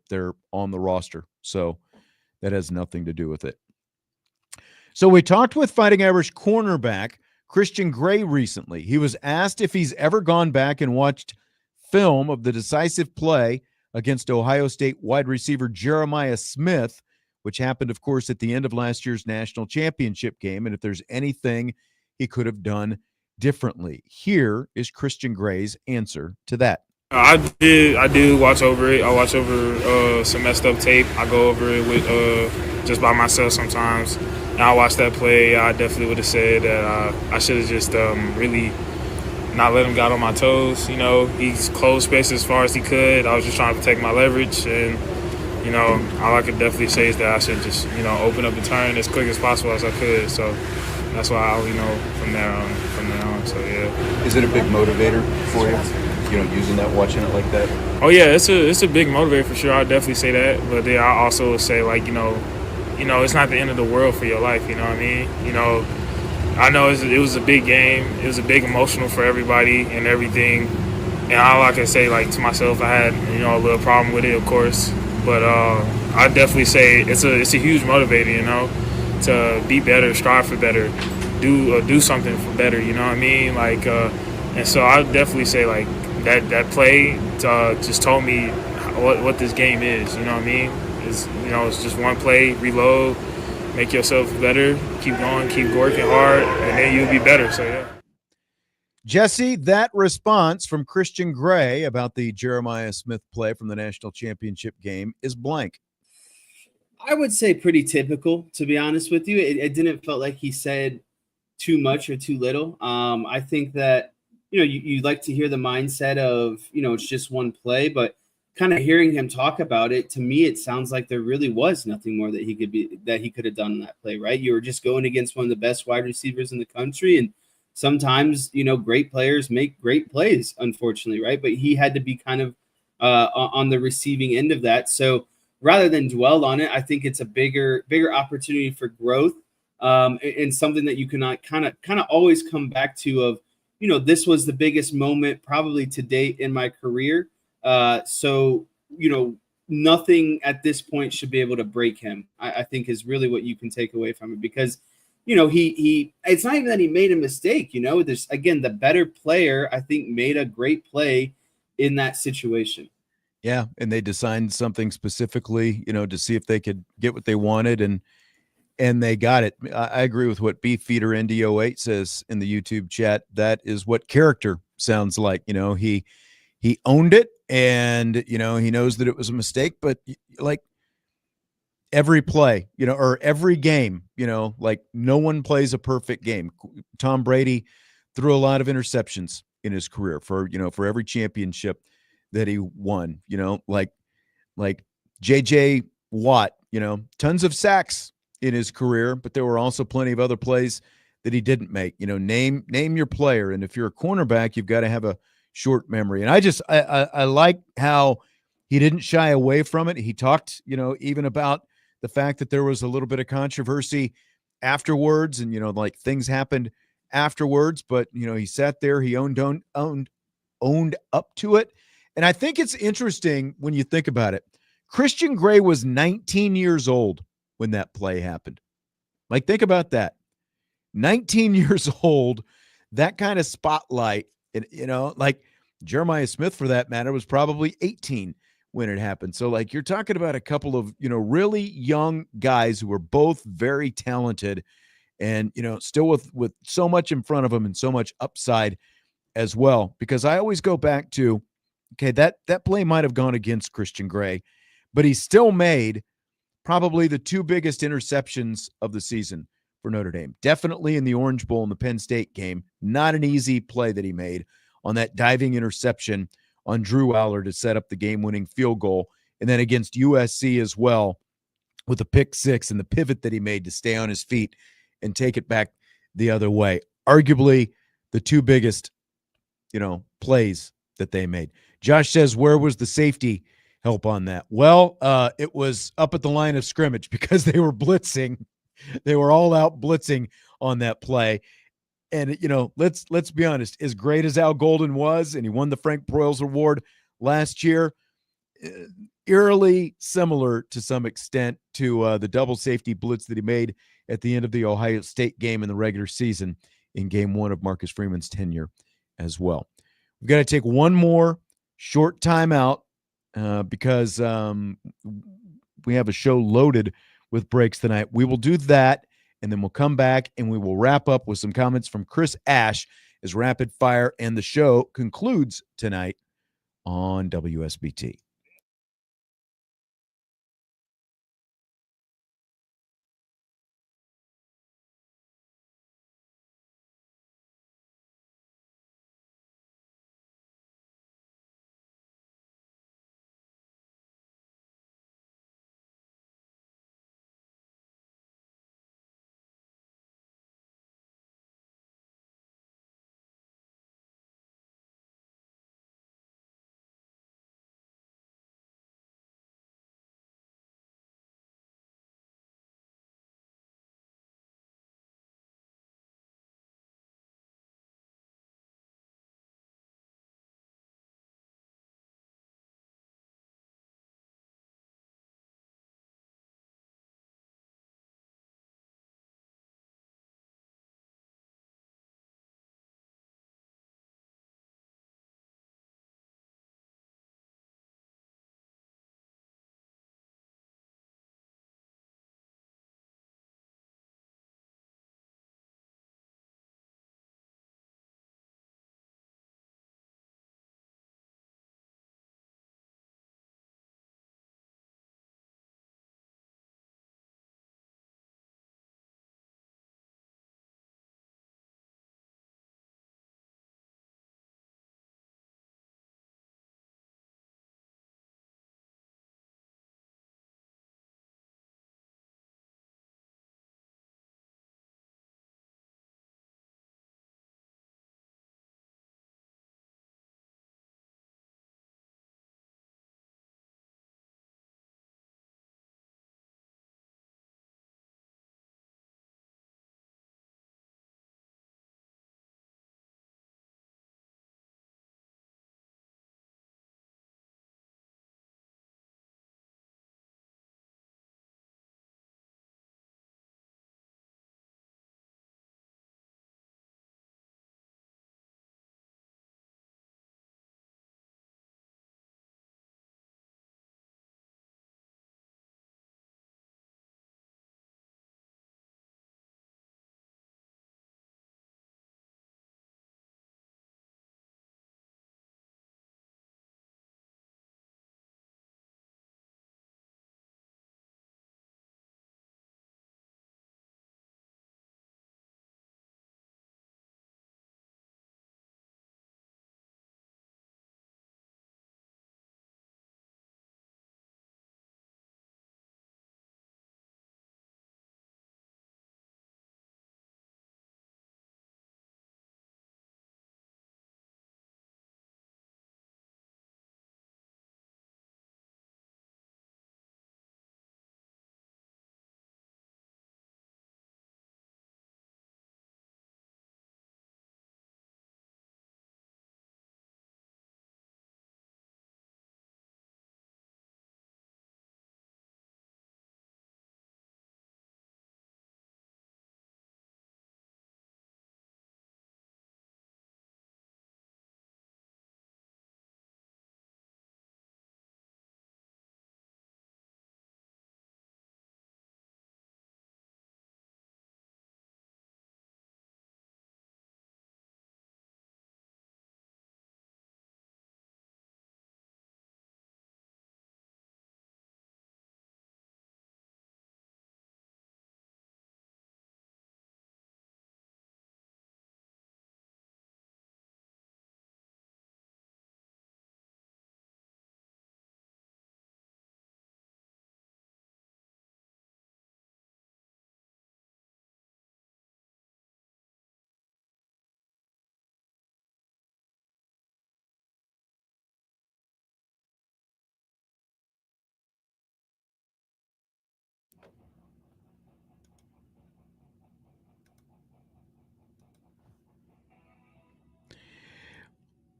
S2: they're on the roster. So that has nothing to do with it. So we talked with Fighting Irish cornerback Christian Gray recently. He was asked if he's ever gone back and watched film of the decisive play against Ohio State wide receiver Jeremiah Smith, which happened, of course, at the end of last year's national championship game, and if there's anything he could have done differently. Here is Christian Gray's answer to that.
S5: I do watch over it. I watch over some messed up tape. I go over it with just by myself sometimes. And I watched that play. I definitely would have said that I should have just really not let him get on my toes. He's closed space as far as he could. I was just trying to protect my leverage, and all I could definitely say is that I should just open up the turn as quick as possible as I could. So that's why from there on. So yeah.
S6: Is it a big motivator for you?
S2: using that, watching it like that?
S5: Oh yeah, it's a big motivator for sure. I'll definitely say that. But then I also would say like it's not the end of the world for your life. You know what I mean? I know it was a big game. It was a big emotional for everybody and everything. And all I can say, like, to myself, I had a little problem with it, of course. But I definitely say it's a huge motivator. To be better, strive for better, do something for better. You know what I mean? Like, and so I definitely say like that play just told me what this game is. You know what I mean? It's just one play, reload, make yourself better, keep going, keep working hard, and then you'll be better. So yeah.
S2: Jesse, that response from Christian Gray about the Jeremiah Smith play from the national championship game is blank.
S3: I would say pretty typical, to be honest with you. It didn't feel like he said too much or too little. I think that, you like to hear the mindset of, it's just one play, but kind of hearing him talk about it, to me, it sounds like there really was nothing more that he could have done in that play, right? You were just going against one of the best wide receivers in the country. And sometimes, great players make great plays, unfortunately, right? But he had to be kind of on the receiving end of that. So rather than dwell on it, I think it's a bigger opportunity for growth, and something that you cannot kind of always come back to of, this was the biggest moment probably to date in my career. So, nothing at this point should be able to break him, I think is really what you can take away from it, because, he it's not even that he made a mistake, there's, again, the better player, I think, made a great play in that situation.
S2: Yeah, and they designed something specifically, to see if they could get what they wanted, and they got it. I agree with what Beef Feeder ND08 says in the YouTube chat. That is what character sounds like. He owned it, and he knows that it was a mistake, but like every play, or every game, like no one plays a perfect game. Tom Brady threw a lot of interceptions in his career for every championship that he won, like JJ Watt, tons of sacks in his career, but there were also plenty of other plays that he didn't make. Name your player. And if you're a cornerback, you've got to have a short memory. And I like how he didn't shy away from it. He talked, even about the fact that there was a little bit of controversy afterwards, and, like things happened afterwards, but, he sat there, he owned up to it. And I think it's interesting when you think about it. Christian Gray was 19 years old when that play happened. Like, think about that. 19 years old, that kind of spotlight, and, like Jeremiah Smith, for that matter, was probably 18 when it happened. So, like, you're talking about a couple of, really young guys who were both very talented and, still with so much in front of them and so much upside as well. Because I always go back to, okay, that play might have gone against Christian Gray, but he still made probably the two biggest interceptions of the season for Notre Dame. Definitely in the Orange Bowl in the Penn State game. Not an easy play that he made on that diving interception on Drew Aller to set up the game-winning field goal. And then against USC as well with the pick six and the pivot that he made to stay on his feet and take it back the other way. Arguably the two biggest, plays that they made. Josh says, where was the safety help on that? Well, it was up at the line of scrimmage because they were blitzing. They were all out blitzing on that play. And, let's be honest, as great as Al Golden was, and he won the Frank Broyles Award last year, eerily similar to some extent to the double safety blitz that he made at the end of the Ohio State game in the regular season in game one of Marcus Freeman's tenure as well. We've got to take one more short timeout because we have a show loaded with breaks tonight. We will do that, and then we'll come back and we will wrap up with some comments from Chris Ash as Rapid Fire and the show concludes tonight on WSBT.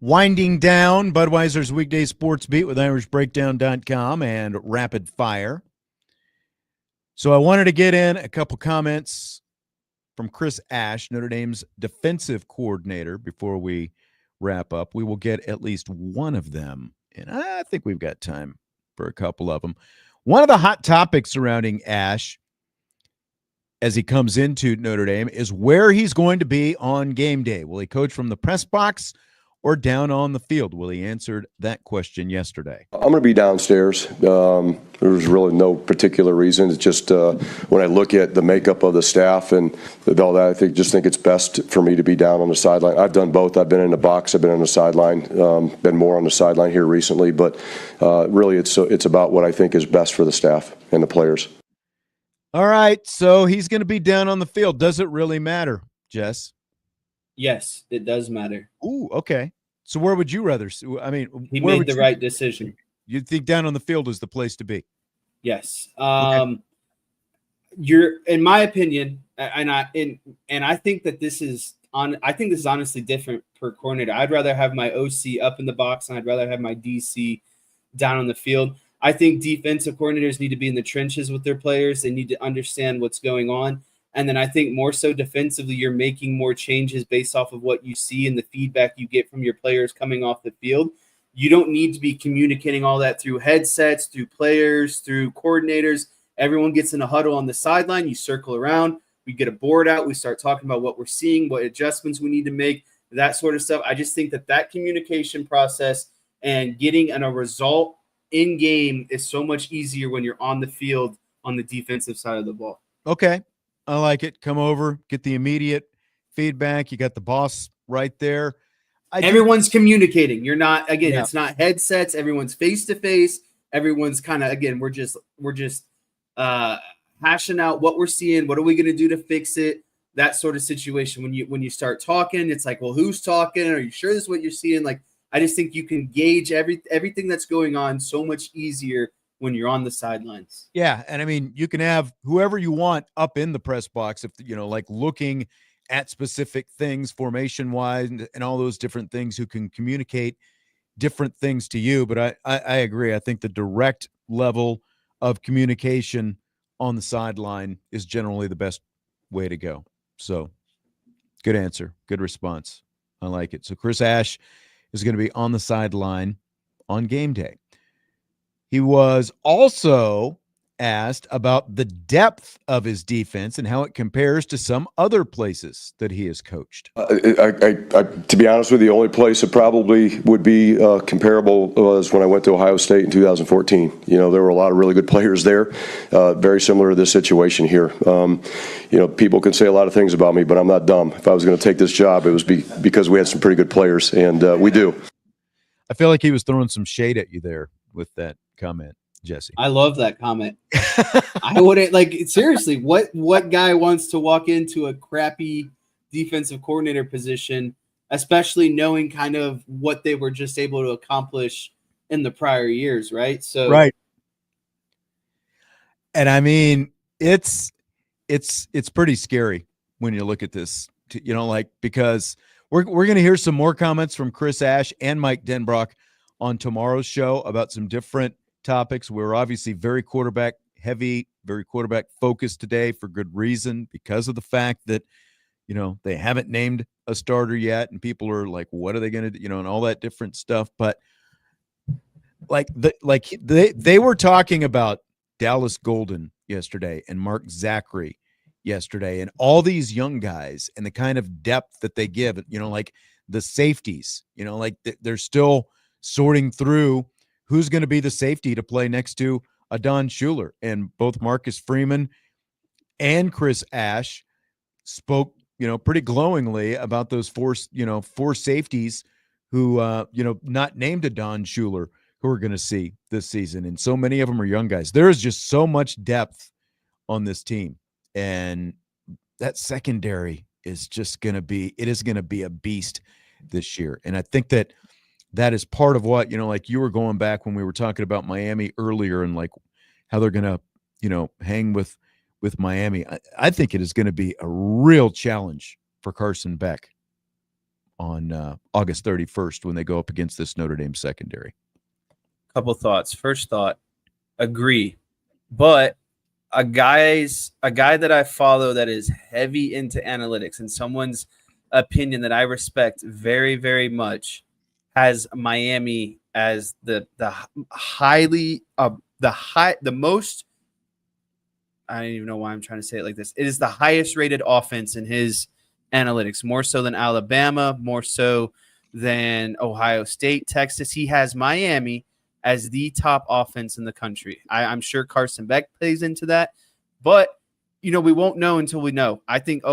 S2: Winding down Budweiser's Weekday Sports Beat with IrishBreakdown.com and Rapid Fire. So I wanted to get in a couple comments from Chris Ash, Notre Dame's defensive coordinator, before we wrap up. We will get at least one of them, and I think we've got time for a couple of them. One of the hot topics surrounding Ash as he comes into Notre Dame is where he's going to be on game day. Will he coach from the press box or down on the field? Well, he answered that question yesterday.
S6: I'm going to be downstairs. There's really no particular reason. It's just when I look at the makeup of the staff and all that, I think it's best for me to be down on the sideline. I've done both. I've been in the box. I've been on the sideline. Been more on the sideline here recently. But really, it's about what I think is best for the staff and the players.
S2: All right, so he's going to be down on the field. Does it really matter, Jess?
S3: Yes, it does matter.
S2: Ooh, okay. So where would you rather? I mean,
S3: he made the right decision.
S2: You think down on the field is the place to be?
S3: Yes.
S2: Okay.
S3: You're, in my opinion, and I think that this is on. I think this is honestly different per coordinator. I'd rather have my OC up in the box, and I'd rather have my DC down on the field. I think defensive coordinators need to be in the trenches with their players. They need to understand what's going on. And then I think more so defensively, you're making more changes based off of what you see and the feedback you get from your players coming off the field. You don't need to be communicating all that through headsets, through players, through coordinators. Everyone gets in a huddle on the sideline. You circle around. We get a board out. We start talking about what we're seeing, what adjustments we need to make, that sort of stuff. I just think that communication process and getting a result in game is so much easier when you're on the field on the defensive side of the ball.
S2: Okay. I like it. Come over, get the immediate feedback. You got the boss right there.
S3: Everyone's communicating. You're not, again, It's not headsets. Everyone's face to face. Everyone's kind of, again, we're just hashing out what we're seeing. What are we going to do to fix it? That sort of situation. When you start talking, it's like, well, who's talking? Are you sure this is what you're seeing? Like, I just think you can gauge everything that's going on so much easier when you're on the sidelines.
S2: Yeah, and I mean, you can have whoever you want up in the press box, if like looking at specific things formation-wise and all those different things, who can communicate different things to you. But I agree. I think the direct level of communication on the sideline is generally the best way to go. So good answer. Good response. I like it. So Chris Ash is going to be on the sideline on game day. He was also asked about the depth of his defense and how it compares to some other places that he has coached.
S6: To be honest with you, the only place that probably would be comparable was when I went to Ohio State in 2014. There were a lot of really good players there, very similar to this situation here. People can say a lot of things about me, but I'm not dumb. If I was going to take this job, it was because we had some pretty good players, and we do.
S2: I feel like he was throwing some shade at you there with that comment, Jesse.
S3: I love that comment. I wouldn't, seriously, what guy wants to walk into a crappy defensive coordinator position, especially knowing kind of what they were just able to accomplish in the prior years, right? So
S2: right. And I mean, it's pretty scary when you look at this, because we're going to hear some more comments from Chris Ash and Mike Denbrock on tomorrow's show about some different topics. We're obviously very quarterback heavy, very quarterback focused today for good reason, because of the fact that, they haven't named a starter yet. And people are like, what are they going to do? And all that different stuff. But they were talking about Dallas Golden yesterday and Mark Zachary yesterday and all these young guys and the kind of depth that they give, like the safeties, they're still sorting through who's going to be the safety to play next to a Don Schuler. And both Marcus Freeman and Chris Ash spoke, pretty glowingly about those four safeties who, not named a Don Schuler, who we're going to see this season. And so many of them are young guys. There is just so much depth on this team. And that secondary is just going to be a beast this year. And I think that is part of what, you were going back when we were talking about Miami earlier and how they're going to, hang with Miami. I think it is going to be a real challenge for Carson Beck on August 31st when they go up against this Notre Dame secondary.
S3: Couple thoughts. First thought, agree. But a guy that I follow that is heavy into analytics and someone's opinion that I respect very, very much has Miami as the most, I don't even know why I'm trying to say it like this. It is the highest rated offense in his analytics, more so than Alabama, more so than Ohio State, Texas. He has Miami as the top offense in the country. I'm sure Carson Beck plays into that, but we won't know until we know. I think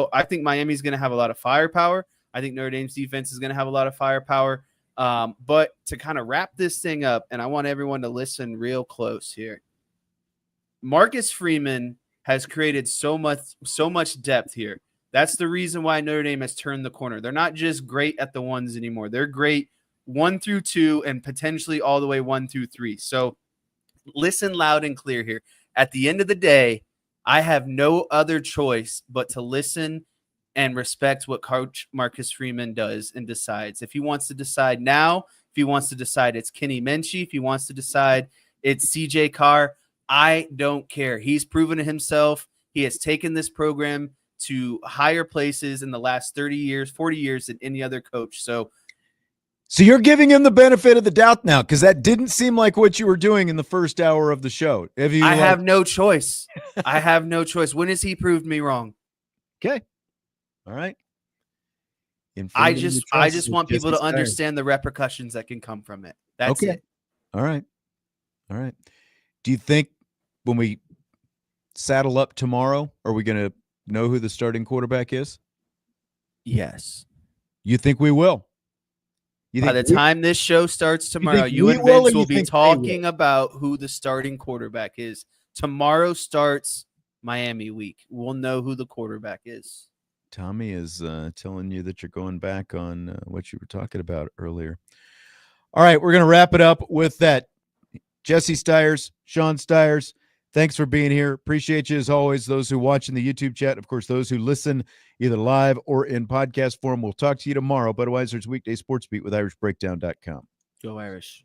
S3: Miami's going to have a lot of firepower. I think Notre Dame's defense is going to have a lot of firepower. But to kind of wrap this thing up, and I want everyone to listen real close here. Marcus Freeman has created so much depth here. That's the reason why Notre Dame has turned the corner. They're not just great at the ones anymore. They're great 1 through 2 and potentially all the way 1 through 3. So listen loud and clear here. At the end of the day, I have no other choice but to listen and respect what Coach Marcus Freeman does and decides. If he wants to decide now, if he wants to decide it's Kenny Minchey, if he wants to decide it's CJ Carr, I don't care. He's proven it himself. He has taken this program to higher places in the last 30 years, 40 years than any other coach. So
S2: you're giving him the benefit of the doubt now, because that didn't seem like what you were doing in the first hour of the show.
S3: I have no choice. I have no choice. When has he proved me wrong?
S2: Okay. All right.
S3: I just want people to understand the repercussions that can come from it. That's it.
S2: All right. Do you think when we saddle up tomorrow, are we going to know who the starting quarterback is?
S3: Yes.
S2: You think we will?
S3: By the time this show starts tomorrow, you and Vince will be talking about who the starting quarterback is. Tomorrow starts Miami week. We'll know who the quarterback is.
S2: Tommy is telling you that you're going back on what you were talking about earlier. All right, we're going to wrap it up with that. Jesse Stiers, Sean Stiers, thanks for being here. Appreciate you as always. Those who watch in the YouTube chat, of course, those who listen either live or in podcast form. We'll talk to you tomorrow. Budweiser's Weekday Sports Beat with IrishBreakdown.com.
S3: Go Irish.